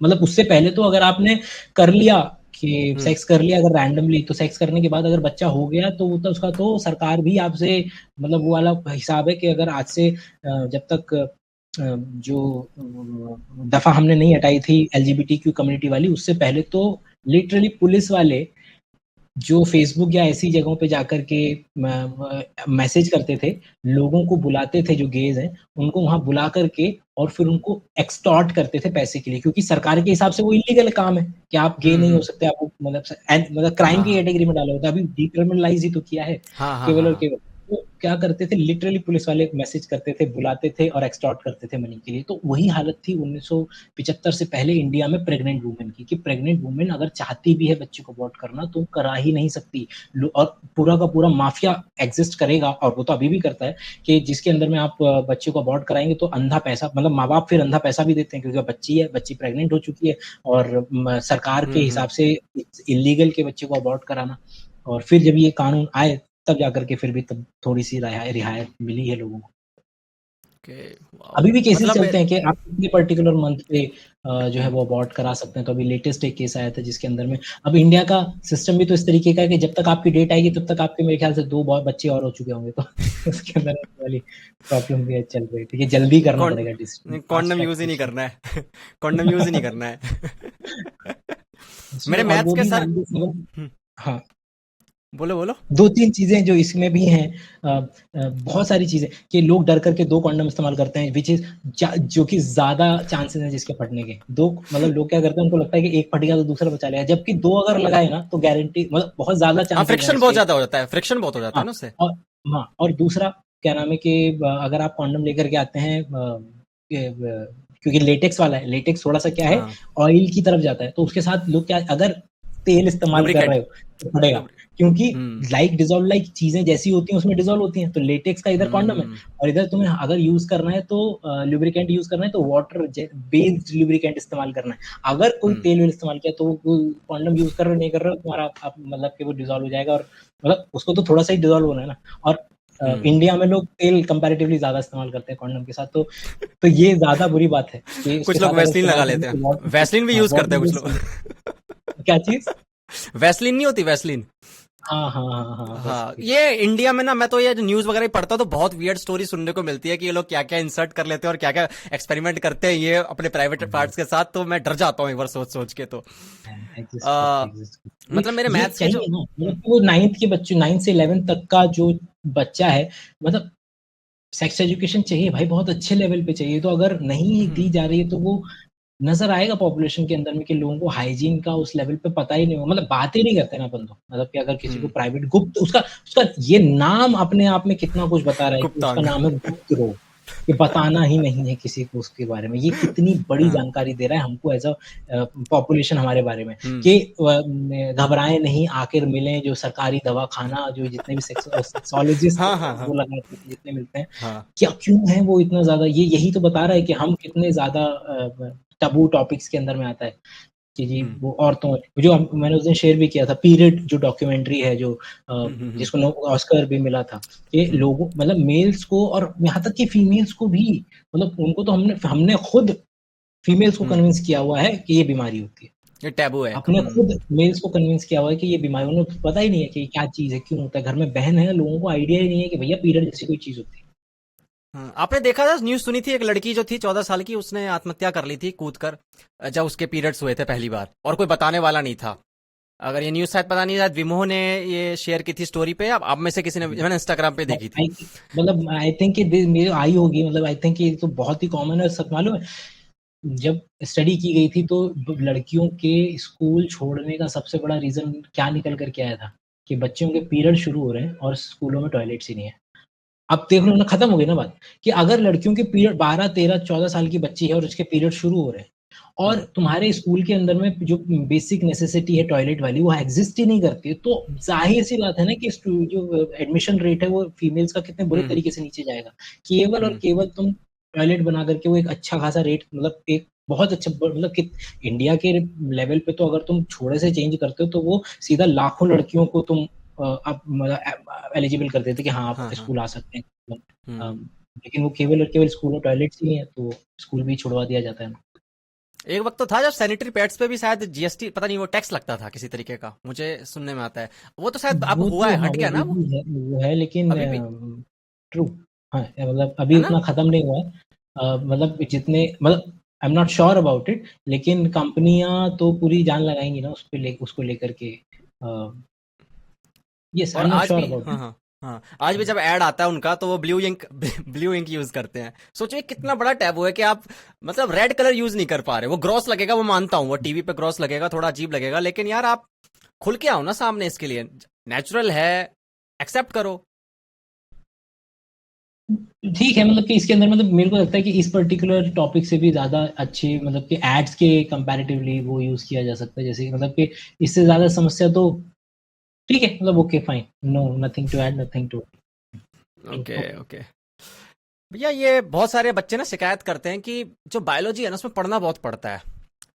मतलब उससे पहले तो अगर आपने कर लिया कि हम्म सेक्स कर लिया अगर रैंडमली, तो सेक्स करने के बाद अगर बच्चा हो गया तो वो तो उसका तो सरकार भी आपसे मतलब वो वाला हिसाब है कि अगर आज से जब तक जो दफा हमने नहीं हटाई थी एलजीबीटीक्यू कम्युनिटी वाली, उससे पहले तो लिटरली पुलिस वाले जो फेसबुक या ऐसी जगहों पे जाकर के मैसेज करते थे, लोगों को बुलाते थे जो गेज हैं, उनको वहां बुला करके और फिर उनको एक्सटॉर्ट करते थे पैसे के लिए, क्योंकि सरकार के हिसाब से वो इलीगल काम है कि आप गे नहीं हो हम्म। सकते, आपको मतलब क्राइम हाँ की हाँ कैटेगरी में डाला होता है, अभी डिक्रिमिनलाइज ही तो किया है हाँ हाँ केवल हाँ और हाँ। केवल। तो क्या करते थे, लिटरली पुलिस वाले मैसेज करते थे, बुलाते थे और एक्सटॉर्ट करते थे मनी के लिए। तो वही हालत थी 1975 से पहले इंडिया में प्रेग्नेंट वुमेन की, कि प्रेग्नेंट वुमेन अगर चाहती भी है बच्चे को अबॉर्ट करना तो करा ही नहीं सकती। और पूरा का पूरा माफिया एग्जिस्ट करेगा, और वो तो अभी भी करता है, कि जिसके अंदर में आप बच्चे को अबॉर्ट कराएंगे तो अंधा पैसा, मतलब माँ बाप फिर अंधा पैसा भी देते हैं, क्योंकि बच्ची है, बच्ची प्रेग्नेंट हो चुकी है, और सरकार के हिसाब हम्म। से इलीगल के बच्चे को अबॉर्ट कराना। और फिर जब ये कानून आए तब जाकर के फिर भी तब थोड़ी सी रिहायत मिली है लोगों को। ओके। अभी भी केसेस मतलब चलते हैं कि आप किसी पर्टिकुलर मंथ पे जो है वो अबॉर्ट करा सकते हैं। तो अभी लेटेस्ट एक केस आया था जिसके अंदर में, अब इंडिया का सिस्टम भी तो इस तरीके का है कि जब तक आपकी डेट आएगी तब तक आपके मेरे ख्याल से 2 बच्चे और हो चुके होंगे, तो उसके अंदर वाली प्रॉब्लम भी चल रही है कि जल्दी करना कौन पड़ेगा फास्ट कॉन्डम यूज ही नहीं ट्रैक। करना है। कॉन्डम यूज ही नहीं करना है। उसमें मेरे और मैथ्स वो के भी सर। 97। हम्म, हाँ, बोलो बोलो। 2-3 चीज़ें जो इसमें भी हैं, बहुत सारी चीज़ें कि लोग डर करके 2 कंडोम इस्तेमाल करते हैं, व्हिच इज़ जो कि ज़्यादा चांसेस हैं जिसके फटने के। 2 मतलब लोग क्या करते हैं, उनको लगता है कि एक फट गया तो दूसरा बचा लेगा, जबकि 2 अगर लगाए ना तो गारंटी मतलब बहुत ज़्यादा हाँ, चांसेस हैं फ्रिक्शन बहुत उसके। ज्यादा हो जाता है, फ्रिक्शन बहुत हो जाता है हाँ, ना उससे। और हाँ, और दूसरा क्या नाम है कि अगर आप कंडोम लेकर के आते हैं, क्योंकि लेटेक्स वाला है, लेटेक्स थोड़ा-सा क्या है, हाँ। ऑयल की तरफ जाता है, तो उसके साथ लोग क्या, अगर तेल इस्तेमाल कर लुब्रिकेंट। रहे हो तो फटेगा, लुब्रि क्योंकि हम्म लाइक चीज़ें जैसी होती हैं उसमें डिसॉल्व होती हैं, तो लेटेक्स का इधर कंडोम है, हम्म और इधर तुम्हें अगर यूज़ करना है तो लुब्रिकेंट यूज़ करना है तो वाटर बेस्ड लुब्रिकेंट इस्तेमाल करना है। अगर कोई हम्म तेल-वेल इस्तेमाल किया तो वो कंडोम यूज़ कर रहे हो नहीं कर रहे हो, तुम्हारा आप मतलब कि वो डिसॉल्व हो जाएगा, और मतलब उसको तो थोड़ा-सा ही डिसॉल्व होना है ना। और हम्म। इंडिया में लोग तेल कंपैरेटिवली ज़्यादा इस्तेमाल करते हैं कंडोम के साथ, तो ये ज़्यादा बुरी बात है कि उसके कुछ लोग साथ अगर वैसलीन इस्तेमाल लगा करेंगे लेते तो हैं, वैसलीन भी यूज करते वाटर हैं कुछ बेस्ड लोग। क्या चीज़? वैसलीन नहीं होती, वैसलीन। हाँ, हाँ, हाँ, हाँ, बस हाँ, ये इंडिया में ना, मैं तो ये न्यूज वगैरह पढ़ता हूँ तो बहुत वियर्ड स्टोरी सुनने को मिलती है कि ये लोग क्या क्या इंसर्ट कर लेते हैं और क्या क्या एक्सपेरिमेंट करते हैं ये अपने प्राइवेट पार्ट्स के साथ, तो मैं डर जाता हूँ एक बार सोच सोच के तो। एग्जिस्ट करते आ, एग्जिस्ट करते मतलब मेरे ये मैथ्स के जो चाहिए ना, मतलब कि वो 9th के बच्चे, 9th से 11th तक का जो बच्चा है, मतलब सेक्स एजुकेशन चाहिए भाई, बहुत अच्छे लेवल पे चाहिए। तो अगर नहीं दी हम्म, जा रही है तो वो नज़र आएगा पॉपुलेशन के अंदर में कि लोगों को हाइजीन का उस लेवल पे पता ही नहीं होगा, मतलब बात ही नहीं करते ना अपन तो। मतलब कि अगर किसी को हम्म, प्राइवेट गुप्त, उसका उसका ये नाम अपने आप में कितना कुछ बता रहा है कि उसका गुप्तांग। नाम है गुप्त रोग, कि बताना ही नहीं है किसी को उसके बारे में। ये कितनी बड़ी हाँ। जानकारी दे रहा है हमको एज़ पॉपुलेशन हमारे बारे में, हम्म। कि घबराएँ नहीं, आकर मिलें, जो सरकारी दवाखाना, जो जितने भी सेक्सोलॉजिस्ट हाँ हाँ हाँ वो लगाते हैं, जितने मिलते हैं, हाँ। क्या क्यों है वो इतना ज़्यादा, ये यही तो बता रहा है कि हम कितने ज़्यादा टबू टॉपिक्स के अंदर में आता है, कि जी हम्म वो औरतों, जो मैंने उस दिन शेयर भी किया था, पीरियड जो डॉक्यूमेंट्री है, जो हम्म हम्म हम्म जिसको ऑस्कर भी मिला था, कि हम्म लोगों मतलब मेल्स को और यहाँ तक कि फीमेल्स को भी, मतलब उनको तो हमने हमने खुद फीमेल्स को हम्म। कन्विंस किया हुआ है कि ये बीमारी होती है। ये टैबू है। अपने खुद मेल्स को कन्विंस किया हुआ है कि ये बीमारी, उन्हें पता ही नहीं है कि क्या चीज़ है, क्यों होता है। घर में बहन है, लोगों को आइडिया ही नहीं है कि भैया पीरियड जैसी कोई चीज़ होती है। हाँ, आपने देखा था, न्यूज सुनी थी, एक लड़की जो थी 14 साल की, उसने आत्महत्या कर ली थी कूद कर, जब उसके पीरियड्स हुए थे पहली बार और कोई बताने वाला नहीं था। अगर ये न्यूज शायद पता नहीं, शायद विमो ने ये शेयर की थी स्टोरी पे, आप में से किसी ने, मैंने इंस्टाग्राम पे देखी थी। आई मतलब आई थिंक कि मेरे आई होगी, मतलब आई थिंक ये तो बहुत ही कॉमन है, सब मालूम है। जब स्टडी की गई थी तो लड़कियों के स्कूल छोड़ने का सबसे बड़ा रीजन क्या निकल कर के आया था, कि बच्चों के पीरियड शुरू हो रहे हैं और स्कूलों में टॉयलेट्स ही नहीं है। अब देख लो ना, खत्म हो गई ना बात, कि अगर लड़कियों के पीरियड 12, 13, 14 साल की बच्ची है और उसके पीरियड शुरू हो रहे हैं, और हम्म तुम्हारे स्कूल के अंदर में जो बेसिक नेसेसिटी है टॉयलेट वाली वो एग्जिस्ट ही नहीं करती, तो जाहिर सी बात है ना कि जो एडमिशन रेट है वो फीमेल्स का कितने बुरे हम्म तरीके से नीचे जाएगा। केवल और हम्म केवल तुम टॉयलेट बना करके वो एक अच्छा खासा रेट, मतलब एक बहुत अच्छा मतलब कि इंडिया के लेवल पे तो अगर तुम थोड़े से चेंज करते हो तो वो सीधा लाखों लड़कियों को तुम आप मतलब एलिजिबल कर देते कि हाँ आप हाँ हाँ। स्कूल आ सकते हैं। हम्म। लेकिन वो केवल और केवल स्कूल में टॉयलेट्स ही नहीं है, तो स्कूल भी छुड़वा दिया जाता है। एक वक्त तो था जब सैनिटरी पैड्स पे भी शायद जीएसटी, पता नहीं, वो टैक्स लगता था किसी तरीके का, मुझे सुनने में आता है। वो तो शायद अब वो हुआ तो है, हाँ, हट वो गया ना अभी वो, भी है, वो है, लेकिन अभी भी ट्रू। हाँ, मतलब अभी है ना। उतना खत्म नहीं हुआ है। मतलब जितने, मतलब I am not sure about it, लेकिन कंपनियां तो पूरी जान लगाएंगी ना उसको लेकर के। यस, आई और एम नॉट आज श्योर भी, अबाउट हाँ इट। हाँ हाँ, आज भी जब ऐड आता है उनका तो वो blue ink blue ink use करते हैं। सोचो ये कितना बड़ा टैबू है कि आप मतलब रेड कलर यूज नहीं कर पा रहे। वो ग्रॉस लगेगा, वो मानता हूँ, वो टीवी पे ग्रॉस लगेगा, थोड़ा अजीब लगेगा, लेकिन यार आप खुल के आओ ना सामने, इसके लिए नेचुरल है, एक्सेप्ट करो। ठीक है, मतलब कि इसके अंदर, मतलब मेरे को लगता है कि इस पर्टिकुलर टॉपिक से भी ज्यादा अच्छे, मतलब कि एड्स के कंपैरेटिवली वो यूज किया जा सकता है, जैसे कि मतलब कि इससे ज्यादा समस्या तो ठीक है, मतलब okay fine, no, nothing to add, nothing to. Okay okay. भैया ये बहुत सारे बच्चे ना शिकायत करते हैं कि जो बायोलॉजी है ना उसमें पढ़ना बहुत पड़ता है।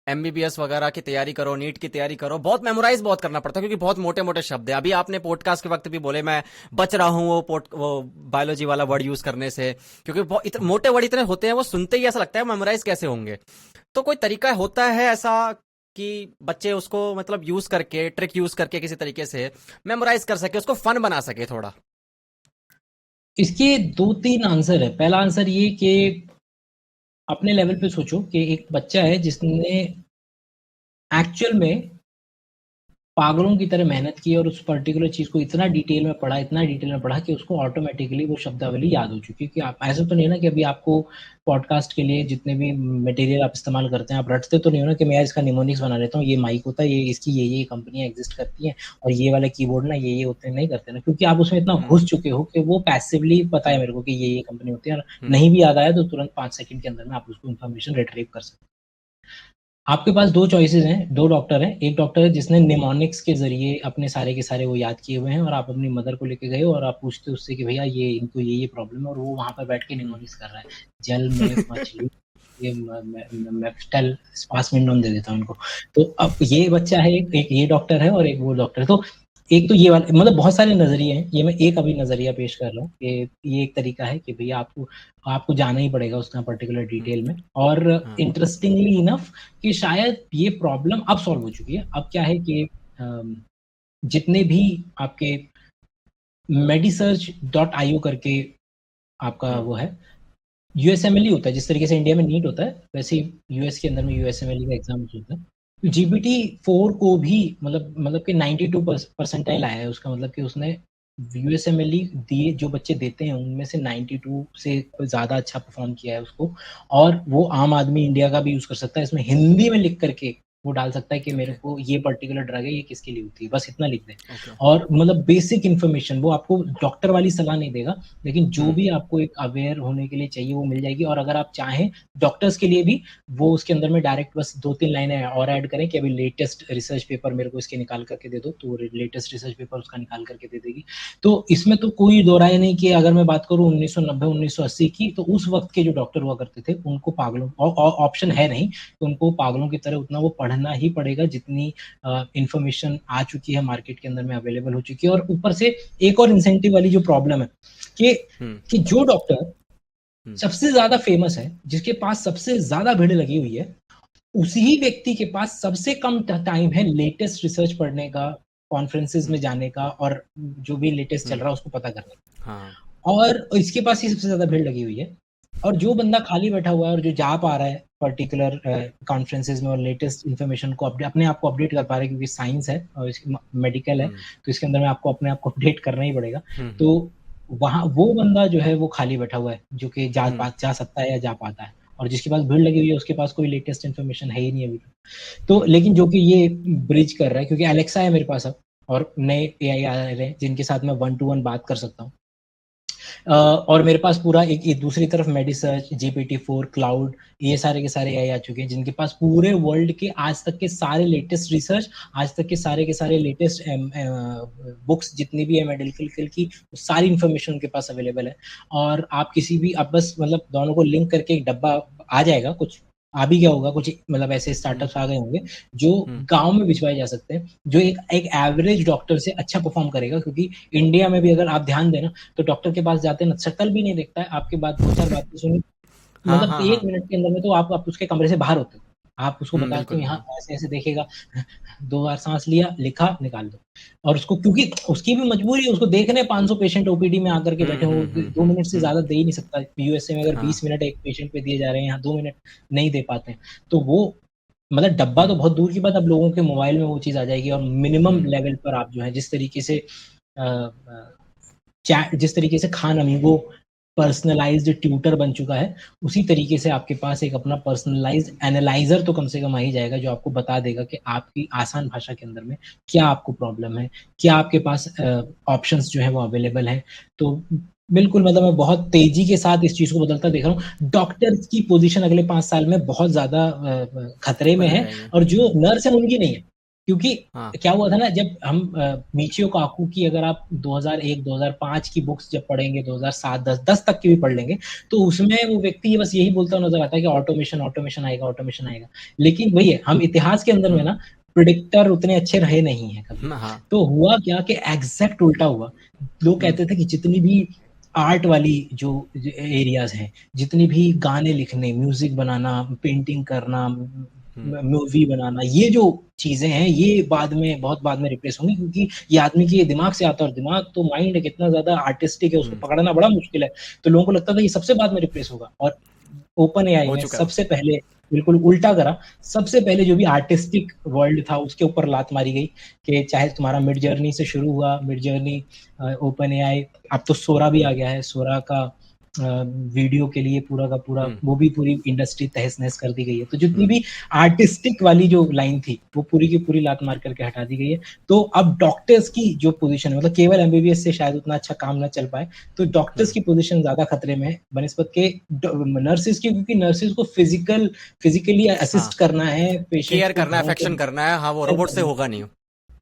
एमबीबीएस वगैरह की तैयारी करो, नीट की तैयारी करो, बहुत मेमोराइज बहुत करना पड़ता है, क्योंकि बहुत मोटे मोटे शब्द है। अभी आपने पॉडकास्ट के वक्त भी बोले मैं बच रहा हूँ वो बायोलॉजी वाला वर्ड यूज करने से, क्योंकि बहुत मोटे वर्ड इतने होते हैं, वो सुनते ही ऐसा लगता है मेमोराइज कैसे होंगे। तो कोई तरीका होता है ऐसा कि बच्चे उसको मतलब यूज करके, ट्रिक यूज करके किसी तरीके से मेमोराइज कर सके, उसको फन बना सके थोड़ा। इसके दो तीन आंसर है। पहला आंसर ये कि अपने लेवल पे सोचो कि एक बच्चा है जिसने एक्चुअल में पागलों की तरह मेहनत की और उस पर्टिकुलर चीज को इतना डिटेल में पढ़ा, इतना डिटेल में पढ़ा कि उसको ऑटोमेटिकली वो शब्दावली याद हो चुकी है। कि आप ऐसा तो नहीं ना कि अभी आपको पॉडकास्ट के लिए जितने भी मटेरियल आप इस्तेमाल करते हैं, आप रटते तो नहीं हो ना कि मैं यार इसका निमोनिक्स बना लेता हूँ, ये माइक होता है, ये इसकी ये कंपनियां एग्जिस्ट करती हैं, और ये वाला कीबोर्ड ना ये होते हैं, नहीं करते ना, क्योंकि आप उसमें इतना हम्म घुस चुके हो कि वो पैसिवली पता है हम्म मेरे को कि ये कंपनी होती है, और हम्म नहीं भी याद आया तो तुरंत 5 सेकंड के अंदर में आप उसको इन्फॉर्मेशन रिट्रीव कर सकते हैं। आपके पास दो चॉइसेस हैं, दो डॉक्टर हैं। एक डॉक्टर है जिसने निमोनिक्स के जरिए अपने सारे के सारे वो याद किए हुए हैं, और आप अपनी मदर को लेके गए हो और आप पूछते हो उससे कि भैया ये इनको ये प्रॉब्लम है, और वो वहां पर बैठ के हम्म। निमोनिक्स कर रहा है। जल में मछली, ये मेफ्टल स्पासमिंडोन दे देता हूँ उनको। तो अब ये बच्चा है, एक ये डॉक्टर है और एक वो डॉक्टर है। तो एक तो ये वाला, मतलब बहुत सारे नजरिए हैं, ये मैं एक अभी नजरिया पेश कर रहा हूँ कि ये एक तरीका है कि भैया आपको आपको जाना ही पड़ेगा उसका पर्टिकुलर हम्म, डिटेल में। और हाँ। इंटरेस्टिंगली इनफ कि शायद ये प्रॉब्लम अब सॉल्व हो चुकी है। अब क्या है कि जितने भी आपके medisurg.io करके आपका हम्म वो है, यूएसएमएलई होता है, जिस तरीके से इंडिया में नीट होता है वैसे ही यूएस के अंदर में यूएसएमएलई का एग्जाम होता है। जीपीटी 4 को भी मतलब कि 92% आया है उसका, मतलब कि उसने यूएसएमएलई दिए जो बच्चे देते हैं उनमें से 92 से ज्यादा अच्छा परफॉर्म किया है उसको। और वो आम आदमी इंडिया का भी यूज कर सकता है, इसमें हिंदी में लिख करके वो डाल सकता है कि मेरे ओके को ये पर्टिकुलर ड्रग है, ये किसके लिए होती है, बस इतना लिख दे। ओके। और मतलब बेसिक इन्फॉर्मेशन वो आपको डॉक्टर वाली सलाह नहीं देगा, लेकिन जो हम्म भी आपको एक अवेयर होने के लिए चाहिए वो मिल जाएगी। और अगर आप चाहें डॉक्टर्स के लिए भी, वो उसके अंदर में डायरेक्ट बस 2-3 लाइनें और ऐड करें कि अभी लेटेस्ट रिसर्च पेपर मेरे को इसके निकाल करके दे दो, तो लेटेस्ट रिसर्च पेपर उसका निकाल करके दे देगी। तो इसमें तो कोई दो राय नहीं कि अगर मैं बात करूं 1990 1980 की, तो उस वक्त के जो डॉक्टर हुआ करते थे उनको पागलों और ऑप्शन है नहीं, तो उनको पागलों की तरह उतना वो पढ़ना ही पड़ेगा जितनी इंफॉर्मेशन आ चुकी है मार्केट के अंदर में, अवेलेबल हो चुकी है। और ऊपर से एक और इंसेंटिव वाली जो प्रॉब्लम है कि हम्म जो डॉक्टर हम्म सबसे ज्यादा फेमस है, जिसके पास सबसे ज्यादा भीड़ लगी हुई है, उसी ही व्यक्ति के पास सबसे कम टाइम है लेटेस्ट रिसर्च पढ़ने का, कॉन्फ्रेंसेज हम्म में जाने का, और जो भी लेटेस्ट चल हम्म, रहा है उसको पता करने हाँ। का। और इसके पास ही सबसे ज्यादा भीड़ लगी हुई है। और जो बंदा खाली बैठा हुआ है और जो जा पा रहा है पर्टिकुलर कॉन्फ्रेंसेज में और लेटेस्ट इन्फॉर्मेशन को अपने आप को अपडेट कर पा रहा है, क्योंकि साइंस है और मेडिकल है, हम्म तो इसके अंदर में आपको अपने आप को अपडेट करना ही पड़ेगा। हम्म तो वहां वो बंदा जो है वो खाली बैठा हुआ है, जो कि हम्म जा सकता है या जा पाता है, और जिसके पास भीड़ लगी हुई है उसके पास कोई लेटेस्ट इन्फॉर्मेशन है ही नहीं अभी तक। तो लेकिन जो कि ये ब्रिज कर रहा है, क्योंकि एलेक्सा है मेरे पास अब, और नए एआई आ रहे हैं जिनके साथ मैं 1-to-1 बात कर सकता हूँ। और मेरे पास पूरा एक दूसरी तरफ मेडिसर्च, GPT-4, क्लाउड, ये सारे के सारे एआई आ चुके हैं जिनके पास पूरे वर्ल्ड के आज तक के सारे लेटेस्ट रिसर्च, आज तक के सारे लेटेस्ट बुक्स जितनी भी है मेडिकल फील्ड की, सारी इंफॉर्मेशन उनके पास अवेलेबल है। और आप किसी भी, आप बस मतलब दोनों को लिंक करके एक डब्बा आ जाएगा, कुछ आ भी गया होगा, कुछ मतलब ऐसे हम्म स्टार्टअप्स आ गए होंगे जो हम्म गांव में भिजवाए जा सकते हैं, जो एक एवरेज डॉक्टर से अच्छा परफॉर्म करेगा। क्योंकि इंडिया में भी अगर आप ध्यान देना तो डॉक्टर के पास जाते हैं, शक्ल भी नहीं देखता है, आपके बात दो चार बातें सुनी, हाँ मतलब हाँ 1 मिनट के अंदर में तो आप उसके कमरे से बाहर होते हो। आप उसको बताते हो बिल्कुल। यहाँ ऐसे ऐसे देखेगा, 2 बार सांस लिया, लिखा, निकाल दो। और उसको, क्योंकि उसकी भी मजबूरी है, उसको देखने 500 पेशेंट ओपीडी में आकर के बैठे हो, 2 मिनट से ज्यादा दे ही नहीं सकता। यूएसए में अगर हाँ। 20 मिनट एक पेशेंट पे दिए जा रहे हैं, यहाँ 2 मिनट नहीं दे पाते हैं। तो वो मतलब डब्बा तो बहुत दूर की बात, अब लोगों के मोबाइल में वो चीज आ जाएगी। और मिनिमम लेवल पर आप जो है जिस तरीके से चैट, जिस तरीके से खान अमीगो पर्सनलाइज्ड ट्यूटर बन चुका है, उसी तरीके से आपके पास एक अपना पर्सनलाइज्ड एनालाइजर तो कम से कम आ ही जाएगा, जो आपको बता देगा कि आपकी आसान भाषा के अंदर में क्या आपको प्रॉब्लम है, क्या आपके पास ऑप्शंस जो है वो अवेलेबल है। तो बिल्कुल, मतलब मैं बहुत तेजी के साथ इस चीज को बदलता देख रहा हूँ। डॉक्टर्स की पोजीशन अगले 5 साल में बहुत ज्यादा खतरे में बदल है, जाएंगे। और जो नर्स है उनकी नहीं है। क्योंकि हाँ। क्या हुआ था ना, जब हम मीचियो काकू की, अगर आप 2001 2005 की बुक्स जब पढ़ेंगे, 2007 10 तक की भी पढ़ लेंगे, तो उसमें वो व्यक्ति ये बस यही बोलता नजर आता है कि ऑटोमेशन ऑटोमेशन आएगा, ऑटोमेशन आएगा। लेकिन वही है, हम इतिहास के अंदर में ना प्रिडिक्टर उतने अच्छे रहे नहीं है कभी। हाँ। तो हुआ क्या कि एग्जैक्ट उल्टा हुआ। लोग कहते थे कि जितनी भी आर्ट वाली जो एरियाज हैं, जितनी भी गाने लिखने, म्यूजिक बनाना, पेंटिंग करना, मूवी बनाना, ये जो चीजें हैं, ये बाद में, बहुत बाद में रिप्लेस होंगी, क्योंकि ये आदमी के दिमाग से आता है, और दिमाग तो माइंड कितना ज्यादा आर्टिस्टिक है, उसको पकड़ना बड़ा मुश्किल है। तो लोगों को लगता था ये सबसे बाद में रिप्लेस होगा। और ओपन एआई हो ने चुका है। सबसे पहले बिल्कुल उल्टा करा। सबसे पहले जो भी आर्टिस्टिक वर्ल्ड था उसके ऊपर लात मारी गई, कि चाहे तुम्हारा मिड जर्नी से शुरू हुआ, मिड जर्नी, ओपन एआई, अब तो सोरा भी आ गया है। सोरा का वीडियो के लिए पूरा का पूरा, वो भी पूरी इंडस्ट्री तहस नहस कर दी गई है। तो जितनी भी आर्टिस्टिक वाली जो लाइन थी, वो पूरी की पूरी लात मार करके हटा दी गई है। तो अब डॉक्टर्स की जो पोजीशन है, मतलब केवल एमबीबीएस से शायद उतना अच्छा काम ना चल पाए, तो डॉक्टर्स की पोजीशन ज्यादा खतरे में है बनस्पत के नर्सेज की, क्योंकि नर्सेज को फिजिकली हाँ, असिस्ट करना है पेशेंट्स केयर को करना है, घरों के अफेक्शन करना है। हाँ, वो अंदर रोबोट से करना होगा है। नहीं।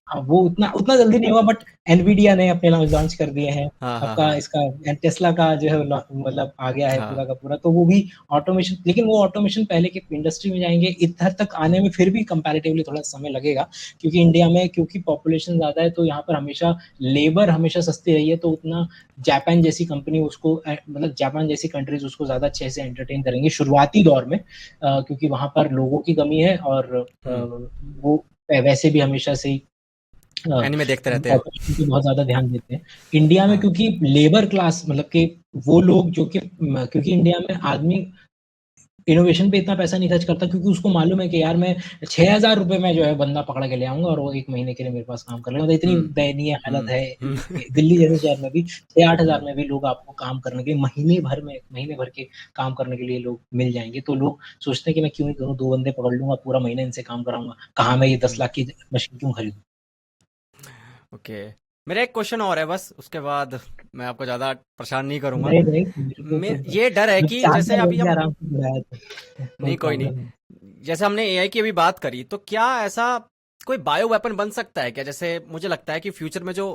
हाँ, वो उतना उतना जल्दी नहीं हुआ, बट एनवीडिया ने अपने लॉन्च कर दिए हैं। हाँ, हाँ, आपका हाँ, इसका टेस्ला का जो है मतलब आ गया है हाँ। पूरा का पूरा। तो वो भी ऑटोमेशन, लेकिन वो ऑटोमेशन पहले के इंडस्ट्री में जाएंगे, इधर तक आने में फिर भी कंपैरेटिवली थोड़ा समय लगेगा, क्योंकि इंडिया में, क्योंकि पॉपुलेशन ज्यादा है, तो यहाँ पर हमेशा लेबर हमेशा सस्ती रही है। तो उतना जापान जैसी कंपनी उसको मतलब जापान जैसी कंट्रीज उसको ज्यादा अच्छे से एंटरटेन करेंगे शुरुआती दौर में, क्योंकि वहां पर लोगों की कमी है, और वो वैसे भी हमेशा से ही एनिमे देखते रहते हैं। पॉपुलेशन पे बहुत ज्यादा ध्यान देते हैं। इंडिया में हाँ। क्योंकि लेबर क्लास, मतलब कि वो लोग जो कि, क्योंकि इंडिया में आदमी इनोवेशन पे इतना पैसा नहीं खर्च करता, क्योंकि उसको मालूम है कि यार मैं 6,000 रुपए में जो है बंदा पकड़ के ले आऊंगा, और वो 1 महीने के लिए मेरे पास काम कर लेगा। तो इतनी हुँ, दयनीय हालत हुँ, है हुँ, दिल्ली जैसे शहर में भी, 6-8 हजार हुँ। में भी लोग आपको काम करने के महीने भर के काम करने के लिए लोग मिल जाएंगे। तो लोग सोचते हैं कि मैं क्यों ही करूँ, 2 बंदे पकड़ लूंगा, पूरा महीना इनसे काम कराऊंगा, कहाँ मैं ये 10 लाख की मशीन क्यों खरीदूं। ओके। मेरा एक क्वेश्चन और है बस, उसके बाद मैं आपको ज़्यादा परेशान नहीं करूँगा। नहीं नहीं, मेरे को मे तो ये डर है मैं कि जैसे चार्जर अभी लेके हम आराम से बुलाया था, कोई नहीं, कोई नहीं। प्रॉब्लम नहीं। जैसे हमने एआई की अभी बात करी, तो क्या ऐसा कोई बायो वेपन बन सकता है क्या? जैसे मुझे लगता है कि फ्यूचर में जो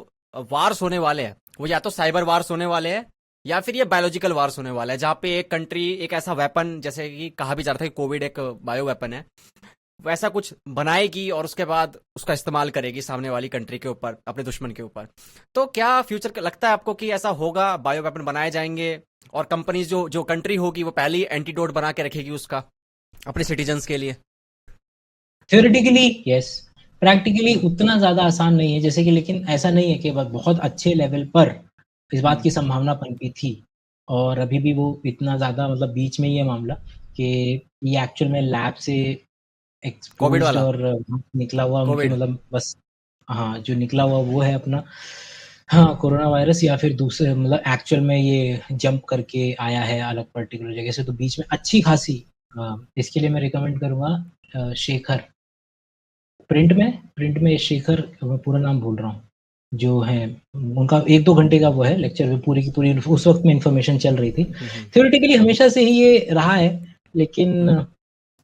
वार्स होने वाले हैं, वो या तो साइबर वार्स होने वाले हैं, या फिर ये बायोलॉजिकल वार्स होने वाला है, जहाँ पे एक कंट्री एक ऐसा वेपन, जैसे कि कहा भी जा रहा था कि कोविड एक बायो वेपन है, वैसा कुछ बनाएगी और उसके बाद उसका इस्तेमाल करेगी सामने वाली कंट्री के ऊपर, अपने दुश्मन के ऊपर। तो क्या फ्यूचर का लगता है आपको कि ऐसा होगा, बायो वेपन बनाए जाएंगे, और कंपनीज जो जो कंट्री होगी वो पहले ही एंटीडोट बना के रखेगी उसका अपने सिटीजन्स के लिए? थ्योरेटिकली यस, प्रैक्टिकली उतना ज्यादा आसान नहीं है जैसे कि, लेकिन ऐसा नहीं है कि बस बहुत अच्छे लेवल पर इस बात की संभावना पनपी थी। और अभी भी वो इतना ज्यादा, मतलब बीच में ही है मामला, कि ये एक्चुअल में लैब से कोविड एक्सपोज्ड वाला। और निकला हुआ उनकी, कोविड। मतलब बस, हाँ, जो निकला हुआ वो है अपना, हाँ, कोरोना वायरस, या फिर दूसरे, मतलब एक्चुअल में ये जंप करके आया है अलग पर्टिकुलर जगह से। तो बीच में अच्छी खासी, इसके लिए मैं रिकमेंड करूंगा शेखर, प्रिंट में शेखर, मैं पूरा नाम भूल रहा हूँ, जो है उनका 1-2 घंटे का वो है लेक्चर, में पूरी की पूरी उस वक्त में इंफॉर्मेशन चल रही थी। थ्योरेटिकली हमेशा से ही ये रहा है, लेकिन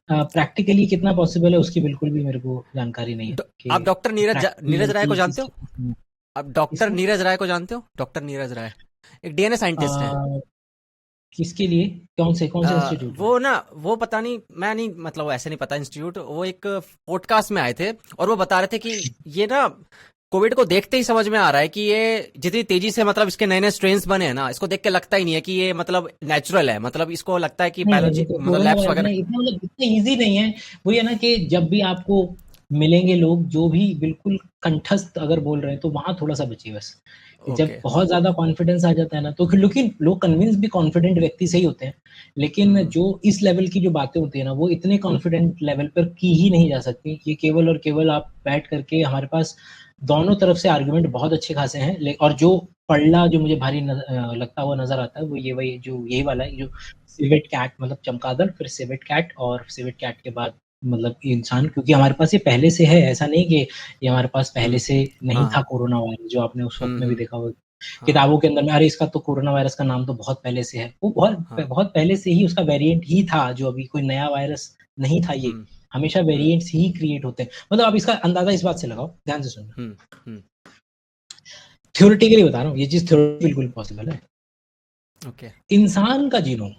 प्रैक्टिकली कितना पॉसिबल है उसकी बिल्कुल भी मेरे को जानकारी नहीं है कि आप डॉक्टर नीरज राय को प्रैक्टिकली जानते किस हो? चीज़ में। आप डॉक्टर किसको? नीरज राय को जानते हो? डॉक्टर नीरज राय एक डीएनए साइंटिस्ट हैं। अ, किसके लिए? कौन से इंस्टीट्यूट में? वो ना, वो पता नहीं, मैं नहीं, मतलब वो ऐसे नहीं पता इंस्टीट्यूट, वो एक पॉडकास्ट में आए थे और वो बता रहे थे कि ये ना कोविड को देखते ही समझ में आ रहा है कि ये जितनी तेजी से मतलब इसके नए नए स्ट्रेन्स बने हैं ना, इसको देख के लगता ही नहीं है कि ये मतलब नेचुरल है, मतलब इसको लगता है कि नहीं, नहीं, बायोलॉजी देखो मतलब कोरोना लैब्स वायरस वगैरह। नहीं इतना मतलब इतना ईज़ी नहीं है। वही है ना कि जब भी आपको मिलेंगे लोग जो भी बिल्कुल कंठस्थ अगर बोल रहे हैं तो वहाँ थोड़ा-सा बचिए बस। जब ओके। बहुत ज़्यादा कॉन्फिडेंस आ जाता है ना तो फिर लेकिन लोग कन्विंस भी कॉन्फिडेंट व्यक्ति से ही होते हैं। लेकिन जो इस लेवल की जो बातें होती है ना वो इतने कॉन्फिडेंट लेवल पर की ही नहीं जा सकती। ये केवल और केवल आप बैठ कर के हमारे पास दोनों तरफ से आर्गुमेंट बहुत अच्छे खासे हैं ले और जो पल्ला जो मुझे भारी लगता हुआ नज़र आता है वो ये वही जो यही वाला है जो सिवेट कैट मतलब चमगादड़ फिर सिवेट कैट और सिवेट कैट के बाद मतलब इंसान क्योंकि हमारे पास ये पहले से है, ऐसा नहीं कि ये हमारे पास पहले से नहीं हाँ था हाँ। कोरोना वायरस जो आपने उस वक़्त में भी देखा होगा। हाँ किताबों के अंदर में अरे इसका तो कोरोना वायरस का नाम तो बहुत पहले से है। वो हाँ। बहुत पहले से ही उसका वेरिएंट ही था जो अभी कोई नया वायरस नहीं था ये। हम्म हमेशा हम्म वेरिएंट्स ही क्रिएट होते हैं। मतलब आप इसका अंदाज़ा इस बात से लगाओ, ध्यान से सुनना। हम्म हम्म। थ्योरेटिकली बता रहा हूँ, ये चीज़ थ्योरेटिकली बिल्कुल पॉसिबल है। ओके। इंसान का जीनोम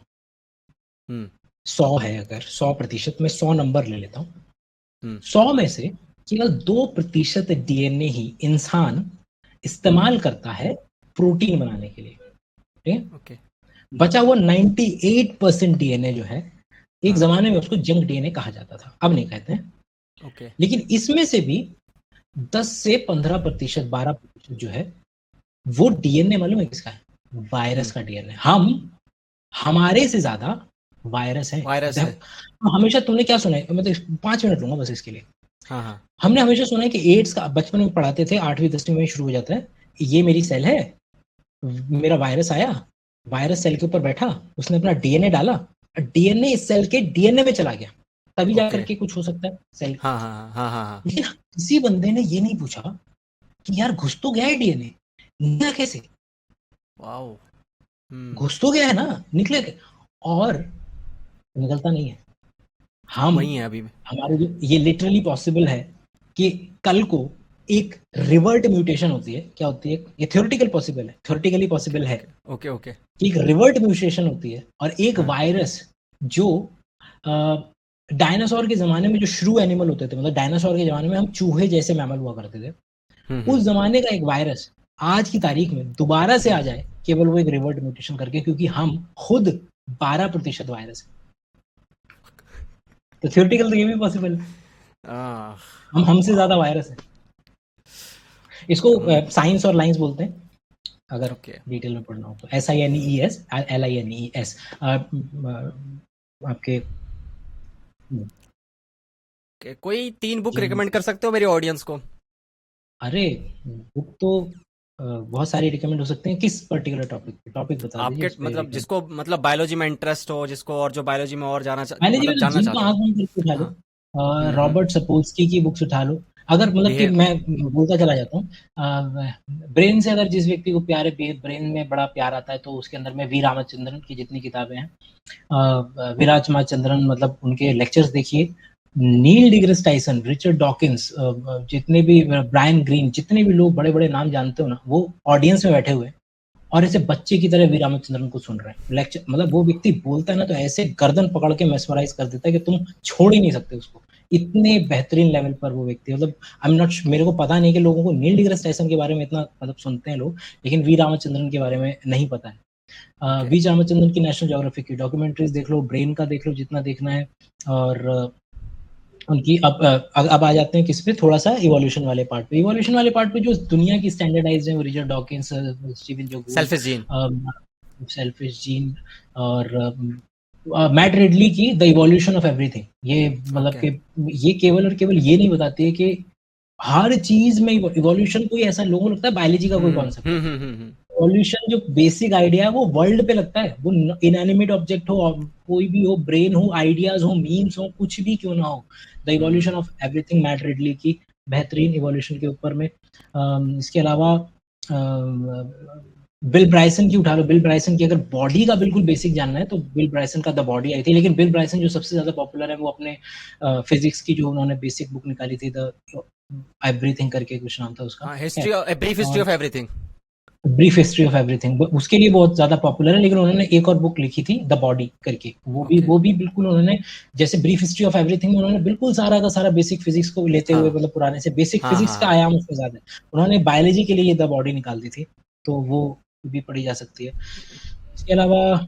हम्म 100 है अगर 100% मैं 100 नंबर ले लेता हूँ। हम्म 100 में से केवल 2% डीएनए ही इंसान इस्तेमाल करता है प्रोटीन बनाने के लिए, ठीक है? ओके। बचा हुआ 98% डीएनए जो है, एक हाँ। ज़माने में उसको जंक डीएनए कहा जाता था, अब नहीं कहते हैं। ओके। लेकिन इसमें से भी 10 से 15% 12% जो है, वो डीएनए मालूम है किसका है? वायरस हम्म का डीएनए। हम हमारे से ज़्यादा वायरस हैं। वायरस है। हमेशा तुमने क्या सुना है? मैं तो 5 मिनट लूँगा बस इसके लिए। हाँ हाँ। हमने हमेशा सुना है कि एड्स का बचपन में पढ़ाते थे 8वीं 10वीं में शुरू हो जाता है। ये मेरी सेल है, मेरा वायरस आया, वायरस सेल के ऊपर बैठा, उसने अपना डीएनए डाला, डीएनए इस सेल के डीएनए में चला गया, तभी ओके। जाकर के कुछ हो सकता है सेल। हाँ हाँ हाँ हाँ हाँ। लेकिन किसी बंदे ने ये नहीं पूछा कि यार घुस तो गया है डीएनए, निकला कैसे? वाओ। घुस तो गया है ना, निकले और निकलता नहीं है। हम वही है अभी में। हमारे जो ये लिटरली पॉसिबल है कि कल को एक रिवर्ट म्यूटेशन होती है। क्या होती है? ये थ्योरेटिकल पॉसिबल है, थ्योरेटिकली ओके पॉसिबल है ओके ओके ओके। कि एक रिवर्ट म्यूटेशन होती है और एक हाँ। वायरस जो डायनासोर के ज़माने में जो श्रू एनिमल होते थे, मतलब डायनासोर के ज़माने में हम चूहे जैसे मैमल हुआ करते थे। उस हम्म। ज़माने का एक वायरस आज की तारीख में दोबारा से आ जाए, केवल वो एक रिवर्ट म्यूटेशन करके क्योंकि हम खुद 12% वायरस हैं। तो थ्योरेटिकल तो ये भी पॉसिबल है। आह, हम हमसे ज़्यादा वाओ। वायरस हैं। इसको हम्म। साइंस और लाइन्स बोलते हैं, अगर ओके। डिटेल में पढ़ना हो तो SINES LINES आपके ओके, कोई 3 बुक जीन रिकमेंड कर सकते हो मेरी ऑडियंस को? अरे! बुक तो बहुत सारी रिकमेंड हो सकते हैं। किस पर्टिकुलर टॉपिक पे? टॉपिक बता दीजिए आपके उस पे मतलब रिकमेंड जिसको मतलब बायोलॉजी में इंटरेस्ट हो, जिसको और जो बायोलॉजी में और बायोलॉजी मतलब में तो जानना जिनको चाहता आँख हो। बंद करके उठा लो। हाँ। हम्म। रॉबर्ट सपोल्स्की की बुक्स उठा लो। अगर मतलब कि बिहेव। मैं बोलता चला जाता हूँ ब्रेन से अगर जिस व्यक्ति को प्यार है ब्रेन में बड़ा प्यार आता है तो उसके अंदर में वी रामचंद्रन की जितनी किताबें हैं विराज माचंद्रन मतलब उनके लेक्चर्स देखिए। नील डिग्रेस टाइसन, रिचर्ड डॉकिंस जितने भी ब्रायन ग्रीन जितने भी लोग बड़े-बड़े नाम जानते हो ना, वो ऑडियंस में बैठे हुए हैं और ऐसे बच्चे की तरह वी रामचंद्रन को सुन रहे हैं। लेक्चर मतलब वो व्यक्ति बोलता है ना तो ऐसे गर्दन पकड़ के मेस्मराइज़ कर देता है कि तुम छोड़ ही नहीं सकते उसको। इतने बेहतरीन लेवल पर वो व्यक्ति मतलब आई एम नॉट मेरे को पता नहीं कि लोगों को नील डिग्रेस टाइसन के बारे में इतना मतलब सुनते हैं लोग, लेकिन वी रामचंद्रन के बारे में नहीं पता है। ओके। वी रामचंद्रन की नेशनल ज्योग्राफी की डॉक्यूमेंट्रीज देख लो, ब्रेन का देख लो जितना देखना है और उनकी अब आ जाते हैं किस पे थोड़ा-सा इवोल्यूशन वाले पार्ट पे। इवोल्यूशन वाले पार्ट पे जो दुनिया की स्टैंडर्डाइज़्ड है वो Richard Dawkins, Steven Jay Gould, selfish gene. Selfish gene और मैट रिडली की द इवोल्यूशन ऑफ एवरीथिंग। ये मतलब ओके। कि ये केवल और केवल ये नहीं बताती है कि हर चीज़ में इवोल्यूशन कोई ऐसा लोगों को लगता है बायोलॉजी का कोई कॉन्सेप्ट है। हम्म। सॉल्यूशन जो बेसिक आइडिया है वो वर्ल्ड पे लगता है। वो इनएनिमेट ऑब्जेक्ट हो और कोई भी हो, ब्रेन हो, आइडियाज हो, मीम्स हो, कुछ भी क्यों ना हो। The evolution of everything Matt Ridley की बेहतरीन इवोल्यूशन के ऊपर में इसके अलावा बिल ब्राइसन की उठा लो। बिल ब्राइसन की अगर बॉडी का बिल्कुल बेसिक जानना है तो बिल ब्राइसन का द बॉडी आई थी। लेकिन बिल ब्राइसन जो सबसे ज्यादा पॉपुलर है वो अपने फिजिक्स की जो उन्होंने बेसिक बुक निकाली थी द एवरीथिंग करके कुछ नाम था उसका। हाँ, खैर हिस्ट्री ब्रीफ हिस्ट्री और of everything. Brief history of everything, उसके लिए बहुत ज्यादा पॉपुलर है। लेकिन उन्होंने एक और बुक लिखी थी, द बॉडी करके, वो भी बिल्कुल उन्होंने, जैसे ब्रीफ हिस्ट्री ऑफ एवरीथिंग में उन्होंने बिल्कुल सारा का सारा बेसिक फिजिक्स को लेते हुए, मतलब पुराने से बेसिक फिजिक्स का आयाम उसमें ज्यादा है। उन्होंने बायोलॉजी के लिए ये द बॉडी निकाल दी थी, तो वो भी पढ़ी जा सकती है। इसके अलावा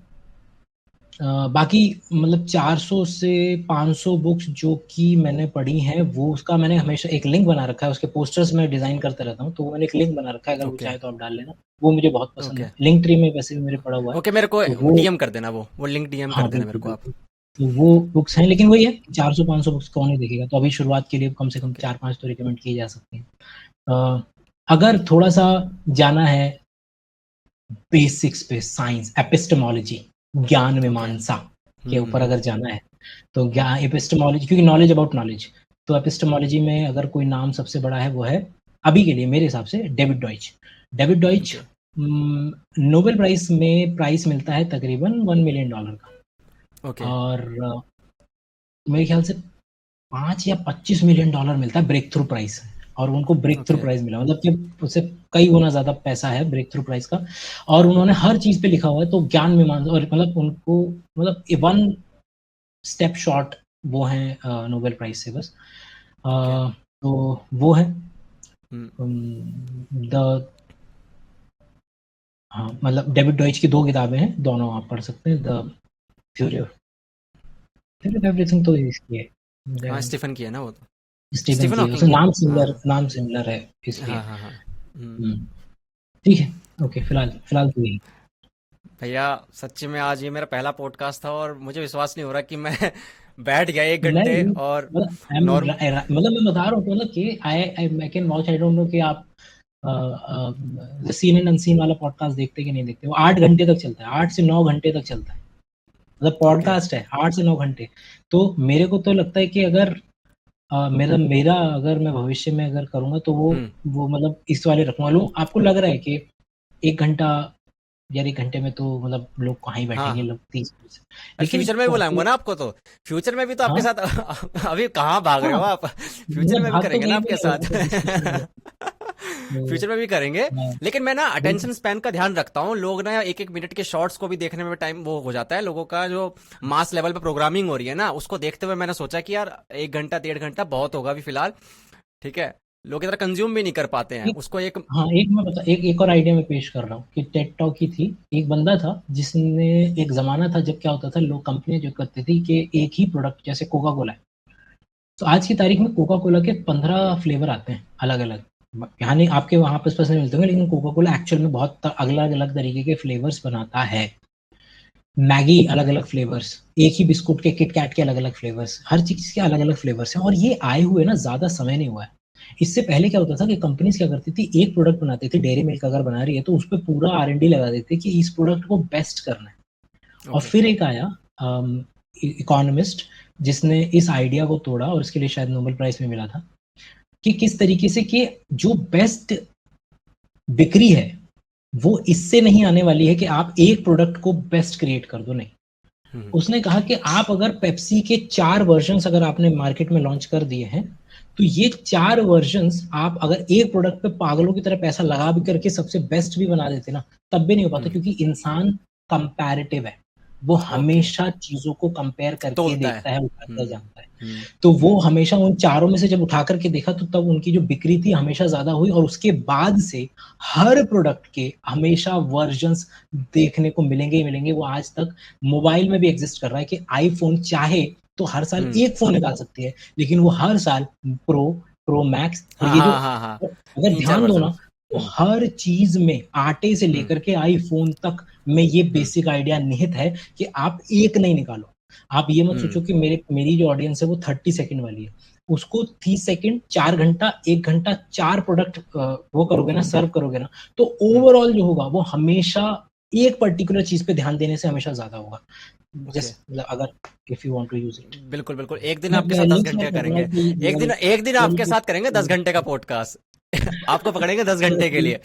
बाकी मतलब 400 से 500 बुक्स जो कि मैंने पढ़ी हैं, वो उसका मैंने हमेशा एक लिंक बना रखा है, उसके पोस्टर्स में डिजाइन करता रहता हूँ, तो मैंने एक लिंक बना रखा है, अगर वो चाहे तो आप डाल लेना, वो मुझे बहुत पसंद है। लिंक ट्री में वैसे भी मेरे पड़ा हुआ है। ओके, मेरे को तो डीएम कर देना, वो लिंक डीएम कर देना मेरे को आप। तो वो बुक्स हैं, लेकिन वही है 400-500 बुक्स कौन ही देखेगा, तो अभी शुरुआत के लिए कम से कम 4-5 तो रिकमेंड किए जा सकते हैं। अगर थोड़ा सा जाना है बेसिक्स पे, साइंस, एपिस्टेमोलॉजी, ज्ञान मीमांसा के ऊपर अगर जाना है, तो ज्ञान एपिस्टेमोलॉजी, क्योंकि नॉलेज अबाउट नॉलेज, तो एपिस्टेमोलॉजी में अगर कोई नाम सबसे बड़ा है, वो है अभी के लिए मेरे हिसाब से David Deutsch. David Deutsch Nobel prize में प्राइस मिलता है तकरीबन $1 मिलियन का, और मेरे ख्याल से 5 या 25 मिलियन डॉलर मिलता है ब्रेक थ्रू प्राइस, और उनको ब्रेक थ्रू प्राइज मिला, मतलब कि उससे कई गुना ज्यादा पैसा है ब्रेक थ्रू प्राइज का। और उन्होंने हर चीज पे लिखा हुआ है, तो ज्ञान मीमांसा, और मतलब उनको मतलब 1 स्टेप शॉर्ट वो है नोबेल प्राइज से बस। तो वो है द हाँ, मतलब डेविड डॉइच की 2 किताबें हैं, दोनों आप पढ़ सकते हैं। द थ्योरी ऑफ एवरीथिंग तो इसकी है, हाँ, स्टीफन की है ना वो तो, स्टीफन हॉकिंग, नाम सिमिलर है इसलिए। ठीक है, ओके, फिलहाल तो यही। भैया सच्ची में आज ये मेरा पहला पॉडकास्ट था, और मुझे विश्वास नहीं हो रहा कि मैं बैठ गया 1 घंटे और मतलब मैं बता रहा हूँ, मतलब कि I can watch, I don't know कि आप सीन एंड अनसीन वाला पॉडकास्ट देखते कि नहीं देखते। वो 8 घंटे तक चलता है, 8 से 9 घंटे तक चलता है, मतलब पॉडकास्ट है 8 से 9 घंटे। तो मेरे को तो लगता है कि अगर मेरा अगर मैं भविष्य में अगर करूंगा, तो वो मतलब इस वाले रखूंगा। लोग, आपको लग रहा है कि 1 घंटा यार, 1 घंटे में तो मतलब लोग कहाँ ही बैठेंगे, लोग 30 मिनट। फ्यूचर में बुलाऊंगा ना आपको, तो फ्यूचर में भी तो आपके साथ अभी कहाँ भाग रहे हो आप, फ्यूचर में भी करेंगे ना आपके साथ। फ्यूचर में भी करेंगे, लेकिन मैं ना अटेंशन स्पैन का ध्यान रखता हूँ। लोग ना 1-1 मिनट के शॉर्ट्स को भी देखने में टाइम वो हो जाता है लोगों का, जो मास लेवल पे प्रोग्रामिंग हो रही है ना, उसको देखते हुए मैंने सोचा कि यार 1 घंटा 1.5 घंटा बहुत होगा अभी फिलहाल, ठीक है। लोग इतना कंज्यूम भी नहीं कर पाते हैं उसको। एक और आइडिया मैं पेश कर रहा हूँ कि टेड टॉक की थी, एक बंदा था जिसने, एक जमाना था जब क्या होता था, लोग कंपनियां जो करती थी कि एक ही प्रोडक्ट, जैसे कोका कोला है, तो आज की तारीख में कोका कोला के 15 फ्लेवर आते हैं अलग अलग। यहाँ नहीं, आपके वहां पर नहीं मिलते होंगे, लेकिन कोका कोला एक्चुअल में बहुत अलग अलग तरीके के फ्लेवर्स बनाता है। मैगी अलग अलग फ्लेवर्स, एक ही बिस्कुट के, किटकैट के अलग अलग फ्लेवर्स, हर चीज के अलग अलग फ्लेवर्स हैं। और ये आए हुए ना ज्यादा समय नहीं हुआ है। इससे पहले क्या होता था कि कंपनीज क्या करती थी, एक प्रोडक्ट बनाती थी, डेयरी मिल्क अगर बना रही है तो उस पर पूरा R&D लगा देती थी कि इस प्रोडक्ट को बेस्ट करना है। और फिर एक आया इकोनॉमिस्ट, जिसने इस आइडिया को तोड़ा, और इसके लिए शायद नोबेल प्राइज में मिला था, कि किस तरीके से कि जो बेस्ट बिक्री है वो इससे नहीं आने वाली है कि आप एक प्रोडक्ट को बेस्ट क्रिएट कर दो, नहीं। उसने कहा कि आप अगर पेप्सी के 4 वर्जन्स अगर आपने मार्केट में लॉन्च कर दिए हैं, तो ये 4 वर्जन्स आप अगर एक प्रोडक्ट पे पागलों की तरह पैसा लगा भी करके सबसे बेस्ट भी बना देते ना, तब भी नहीं हो पाता, क्योंकि इंसान कंपैरेटिव है, वो हमेशा चीजों को कंपेयर करके देखता है, उठाता जानता है। तो वो हमेशा उन चारों में से जब उठा करके देखा, तो तब उनकी जो बिक्री थी हमेशा ज्यादा हुई, और उसके बाद से हर प्रोडक्ट के हमेशा वर्जन्स देखने को मिलेंगे ही मिलेंगे। वो आज तक मोबाइल में भी एग्जिस्ट कर रहा है कि आईफोन चाहे तो हर साल एक फोन निकाल सकती है, लेकिन वो हर साल प्रो मैक्स, और ये जो अगर ध्यान दो ना, तो हर चीज में आटे से लेकर के आईफोन तक में ये बेसिक आइडिया निहित है कि आप एक नहीं निकालो। आप ये मत सोचो कि मेरी जो ऑडियंस है वो 30 सेकंड वाली है, उसको 30 सेकंड, 4 घंटा, 1 घंटा, 4 प्रोडक्ट वो करोगे ना, सर्व करोगे ना, तो ओवरऑल जो होगा वो हमेशा एक पर्टिकुलर चीज पे ध्यान देने से हमेशा ज्यादा होगा। अगर if you want to use it, बिल्कुल बिल्कुल, एक दिन आपके साथ 10 घंटे करेंगे, एक दिन आपके साथ करेंगे 10 घंटे का पॉडकास्ट। आपको पकड़ेंगे 10 घंटे के लिए,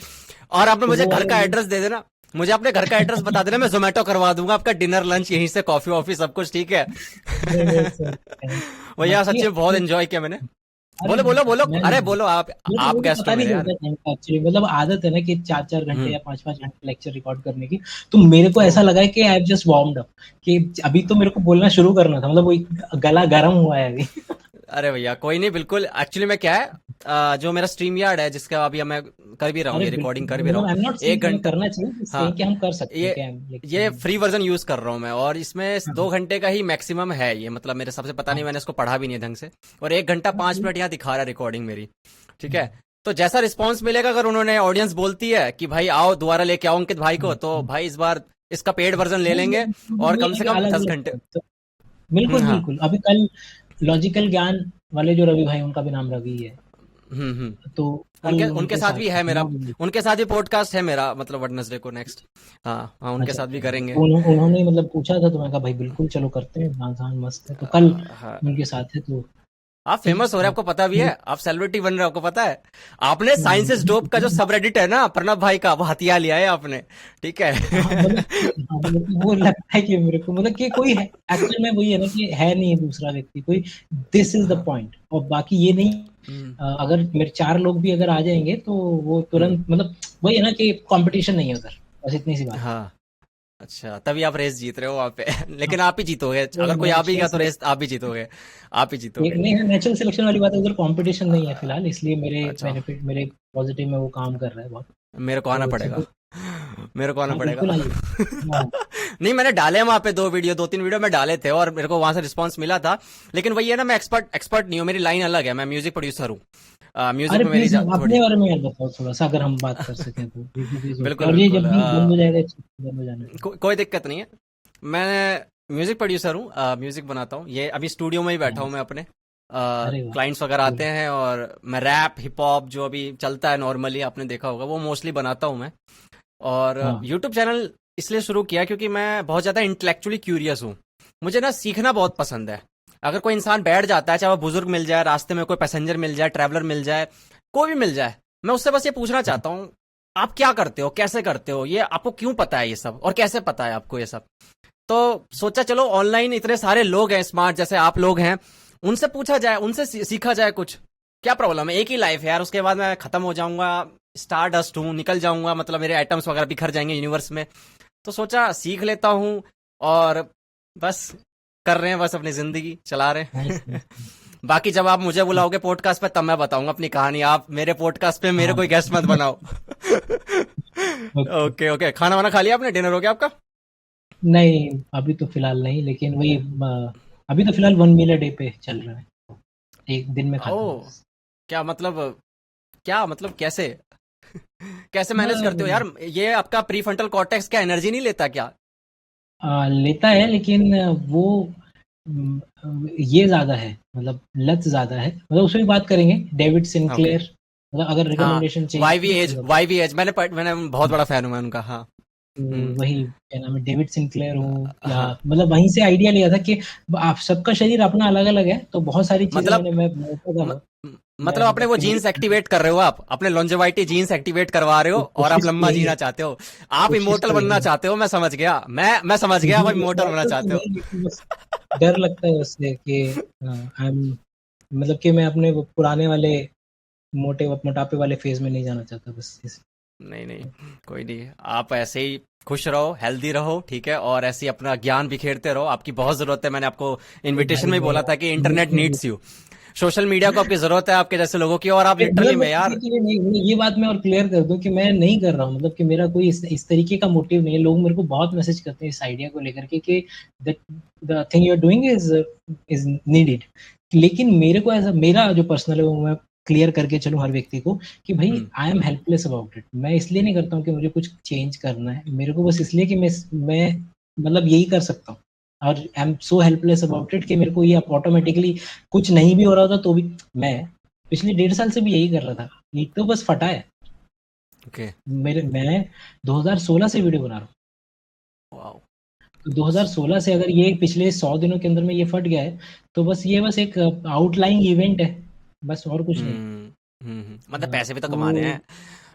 और आपने मुझे घर का एड्रेस दे देना, मुझे अपने घर का एड्रेस बता देना, मैं जोमेटो करवा दूंगा आपका डिनर लंच यहीं से, कॉफी वॉफी सब कुछ, ठीक है। भैया सच्ची बहुत एंजॉय किया मैंने। अरे बोलो बोलो बोलो, मैं अरे बोलो आप मेरे को गेस्ट पता हो नहीं मेरे यार। चलता टाइम का एक्चुअली, मतलब आदत है ना कि 4-4 घंटे हम्म। या 5-5 घंटे लेक्चर रिकॉर्ड करने की। तो मेरे को ओ। ऐसा लगा है कि I have just warmed up, कि अभी तो मेरे को बोलना शुरू करना था, मतलब वो गला गर्म हुआ है अभी। अरे भैया कोई नहीं, बिल्कुल एक्चुअली में क्या है, जो मेरा स्ट्रीम यार्ड है जिसका अभी मैं कर भी रहा हूँ, अरे ये बिल्कुल, रिकॉर्डिंग कर भी रहा मतलब हूँ, आई एम नॉट एक सेइंग कि हमें घंटा करना चाहिए, बस हाँ, saying कि हम कर सकते हैं ये क्या, ये लेकिन फ्री वर्जन यूज कर रहा हूँ मैं, और इसमें हाँ, 2 घंटे का ही मैक्सिमम है ये, मतलब मेरे हिसाब से, पता नहीं, हाँ, मैंने इसको पढ़ा भी नहीं है ढंग से। और 1 घंटा 5 मिनट यहाँ दिखा रहा है रिकॉर्डिंग मेरी, ठीक है। तो जैसा रिस्पॉन्स मिलेगा, अगर उन्होंने ऑडियंस बोलती है कि भाई आओ दोबारा लेके आओ अंकित भाई को, तो भाई इस बार इसका पेड वर्जन ले बस लेंगे, और वही कम है से कि कम अलग 10 घंटे। अलग तो बिल्कुल हाँ। बिल्कुल, अभी कल लॉजिकल ज्ञान वाले जो रवि भाई, उनका भी नाम रवि है, हम्म। तो कल उनके उनके उनके साथ साथ भी है मेरा, 9 बजे। उनके साथ भी पॉडकास्ट है मेरा, मतलब वेडनेसडे को नेक्स्ट। हाँ हाँ, उनके अच्छा साथ भी अच्छा, करेंगे। तो उन्होंने मतलब पूछा था, तो मैं कहा भाई बिल्कुल चलो करते हैं, आसान मस्त है, तो कल हाँ, उनके साथ है, तो आप ठीक फेमस हो रहे हैं, है। आपको पता भी है, आप सेलिब्रिटी बन रहे हो, आपको पता है। आपने साइंस इज डोप का जो सब रेडिट है ना प्रणब भाई का, वो हथिया लिया है आपने, ठीक हाँ मतलब है। हाँ, मतलब कि वो लगता है कि मेरे को, मतलब कि कोई है एक्चुअल में, वही है ना कि है नहीं दूसरा व्यक्ति कोई, दिस इज द हाँ। पॉइंट। और बाकी ये नहीं, हम्म। अगर मेरे 4 लोग भी अगर आ जाएंगे तो वो हम्म। तुरंत, मतलब वही है ना कि कंपटीशन नहीं है उधर, बस इतनी सी बात है। हाँ। अच्छा, तभी आप रेस जीत रहे हो वहां पे। हाँ, लेकिन आप ही जीतोगे, वो अगर कोई आ भी नेचुरल गया तो रेस सिलेक्शन, आप ही जीतोगे, आप ही एक जीतोगे। नहीं है, नेचुरल सिलेक्शन वाली बात है, उधर कंपटीशन नहीं है अ, फिलहाल, इसलिए मेरे अच्छा, बेनिफिट, मेरे पॉजिटिव में वो काम कर रहा है बहुत। मेरे को आना तो पड़ेगा, चलो, मेरे को आना हाँ पड़ेगा। बिल्कुल आइए। हाँ, नहीं, मैंने डाले वहां पे 2 वीडियो 2 3 वीडियो में डाले थे, और मेरे को वहां से रिस्पांस मिला था। लेकिन वही है ना, मैं एक्सपर्ट एक्सपर्ट नहीं हूँ, मेरी लाइन अलग है, मैं म्यूजिक प्रोड्यूसर हूँ। म्यूजिक अरे में मेरी प्लीज थोड़ी। अपने बारे में यार बताओ थोड़ा सा, अगर हम बात कर सकें तो प्लीज ओके, बिल्कुल और ये बिल्कुल, जब भी बंद हो जाएगा, बंद हो जाना चाहिए। कोई दिक्कत नहीं है। मैं म्यूजिक प्रोड्यूसर हूँ, म्यूजिक बनाता हूँ, ये अभी स्टूडियो में ही बैठा हूँ मैं नाइस, अपने। अरे वाह, क्लाइंट्स वगैरह आते cool। हैं, और मैं रैप हिप हॉप जो अभी चलता है नॉर्मली, आपने देखा होगा, वो मोस्टली बनाता हूँ मैं। और हाँ यूट्यूब चैनल इसलिए शुरू किया क्योंकि मैं बहुत ज़्यादा इंटेलेक्चुअली क्यूरियस हूँ। मुझे ना सीखना बहुत पसंद है। अगर कोई इंसान बैठ जाता है, चाहे वो बुजुर्ग मिल जाए, रास्ते में कोई पैसेंजर मिल जाए, ट्रैवलर मिल जाए, कोई भी मिल जाए, मैं उससे बस ये पूछना चाहता हूँ, आप क्या करते हो, कैसे करते हो, ये आपको क्यों पता है ये सब, और कैसे पता है आपको ये सब। तो सोचा चलो ऑनलाइन इतने सारे लोग हैं स्मार्ट जैसे आप लोग हैं, उनसे पूछा जाए, उनसे सीखा जाए कुछ। क्या प्रॉब्लम है, एक ही लाइफ है यार, उसके बाद मैं खत्म हो जाऊंगा, स्टार डस्ट हूँ, निकल जाऊंगा, मतलब मेरे एटम्स वगैरह बिखर जाएंगे यूनिवर्स में। तो सोचा सीख लेता हूँ, और बस कर रहे हैं, बस अपनी जिंदगी चला रहे नाइस हैं। नाइस। बाकी जब आप मुझे बुलाओगे पॉडकास्ट पे, तब मैं बताऊंगा अपनी कहानी, आप मेरे पॉडकास्ट पे मेरे हाँ कोई गेस्ट मत बनाओ। ओके। ओके ओके, खाना वाना खा लिया आपने, डिनर हो गया आपका? नहीं अभी तो फिलहाल नहीं, लेकिन वही अभी तो फिलहाल 1 मील अ डे पे चल रहा है, एक दिन में खाता हूँ ओ, बस। क्या मतलब, क्या मतलब, कैसे? कैसे मैनेज करते हो हाँ, यार, ये आपका प्रीफ्रंटल कॉर्टेक्स क्या एनर्जी नहीं लेता क्या? लेता है, लेकिन वो ये ज्यादा है, मतलब लत ज्यादा है, मतलब उसमें भी बात करेंगे, डेविड ओके। सिंक्लेयर, मतलब अगर हाँ, रिकमेंडेशन चाहिए वाई वी एज, तो वाई वी एज, मैंने बहुत बड़ा फैन हूँ मैं उनका, हाँ। तो हम्म। वही क्या नाम है, डेविड सिंक्लेयर हो, या हाँ, मतलब वहीं से आइडिया लिया था कि आप सबका शरीर अपना अलग अलग है, तो बहुत सारी चीजें मतलब मैं मोटा था म, बहुत, मैं मतलब अपने मतलब वो कि मुझे जीन्स एक्टिवेट कर रहे हो, आप अपने लॉन्जेविटी जीन्स एक्टिवेट करवा रहे हो, और आप कोशिश तो लंबा यही जीना है, चाहते हो। आप कोशिश इमोर्टल तो बनना यही है, चाहते हो, मैं समझ गया, मैं समझ गया, आप नहीं इमोर्टल बनना इमोर्टल तो चाहते हो। नहीं, लेकिन बस डर लगता है उससे कि आई एम, मतलब कि मैं अपने वो पुराने वाले मोटापे वाले फेज में नहीं जाना चाहता, बस नहीं नहीं, कोई नहीं, आप ऐसे ही खुश रहो, हेल्दी रहो, ठीक है, और ऐसे ही अपना ज्ञान बिखेरते रहो, आपकी बहुत जरूरत है, मैंने आपको अरे इनविटेशन भाई में ही मैं बोला था कि इंटरनेट बिल्कुल नीड्स यू, सोशल मीडिया को आपकी जरूरत है, आपके जैसे लोगों की, और आप लिटरली मतलब मैं में किसी यार। के लिए नहीं, ये बात मैं और क्लियर कर दूं कि मैं नहीं कर रहा हूँ, मतलब कि मेरा कोई इस तरीके का मोटिव नहीं है। लोग मेरे को बहुत मैसेज करते हैं इस आइडिया को लेकर के कि the thing you are doing is needed, लेकिन मेरे को ऐसा, मेरा जो पर्सनल है वो मैं क्लियर करके चलूं हर व्यक्ति को कि भाई हम्म। I am helpless about it. मैं इसलिए नहीं करता हूँ कि मुझे कुछ चेंज करना है, मेरे को बस इसलिए कि मैं मतलब यही कर सकता हूँ, और I am so helpless about it कि मेरे को ये ऑटोमेटिकली कुछ नहीं भी हो रहा होता तो भी, मैं पिछले 1.5 साल से भी यही कर रहा था, नीट तो बस फटा है। ओके। मैं 2016 से वीडियो बना रहा हूँ, वाओ। तो 2016 से अगर ये पिछले 100 दिनों के अंदर में ये फट गया है, तो बस ये बस एक आउटलाइंग इवेंट है, बस और कुछ नहीं। मतलब पैसे भी तो तो कमाने हैं,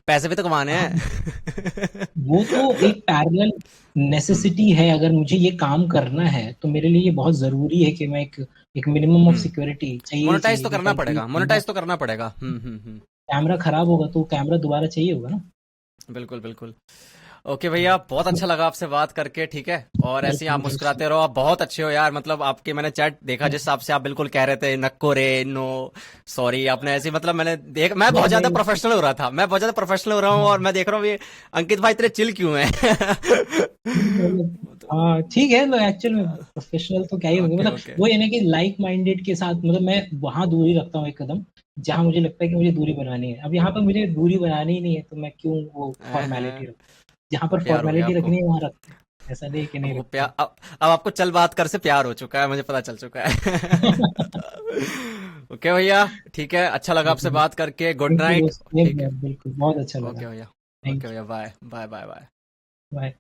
पैसे भी तो कमाने हाँ, हैं। वो तो एक पैरेलल नेसेसिटी है। अगर मुझे ये काम करना है तो मेरे लिए ये बहुत जरूरी है कि मैं एक मिनिमम ऑफ हम्म। सिक्योरिटी चाहिए ही मोनेटाइज चाहिए तो कि करना कल को पड़ेगा, मोनेटाइज तो करना पड़ेगा। कैमरा खराब होगा तो कैमरा दोबारा चाहिए होगा ना। बिल्कुल बिल्कुल। ओके भैया, बहुत अच्छा लगा आपसे बात करके, ठीक है। और ऐसे ही आप वेलकम वेलकम। मुस्कुराते रहो, आप बहुत अच्छे हो यार। मतलब आपके मैंने चैट देखा जिस हिसाब से आप बिल्कुल कह रहे थे नक्को रे नो सॉरी, आपने ऐसी मतलब मैंने देख, मैं बहुत नहीं ज्यादा नहीं, प्रोफेशनल हो रहा था, मैं बहुत ज्यादा प्रोफेशनल हो रहा हूँ, और हाँ मैं देख रहा हूँ ये अंकित भाई इतने चिल क्यों हैं। मतलब, हाँ ठीक है। तो एक्चुअल में प्रोफेशनल तो क्या ही होंगे, ओके मतलब ओके। वो ये ना कि लाइक माइंडेड के साथ, मतलब मैं वहां दूरी रखता हूँ एक कदम जहां मुझे लगता है कि मुझे दूरी बनानी है। अब यहाँ पर मुझे दूरी बनानी ही नहीं है तो मैं क्यों वो फॉर्मेलिटी रखूं। जहां पर प्यार हो गया फॉर्मेलिटी आपको। रखनी है वहां रखते हैं, ऐसा नहीं कि नहीं आपको रखते प्यार हैं। अब आपको चल बात कर से प्यार हो चुका है, मुझे पता चल चुका है। ओके भैया, ठीक है, अच्छा लगा आपसे बात करके, गुड थैंक यू नाइट। दोस्त, सेम ठीक है। हियर, बिल्कुल बहुत अच्छा लगा। ओके भैया। ओके थैंक भैया, bye bye bye bye. You, bye.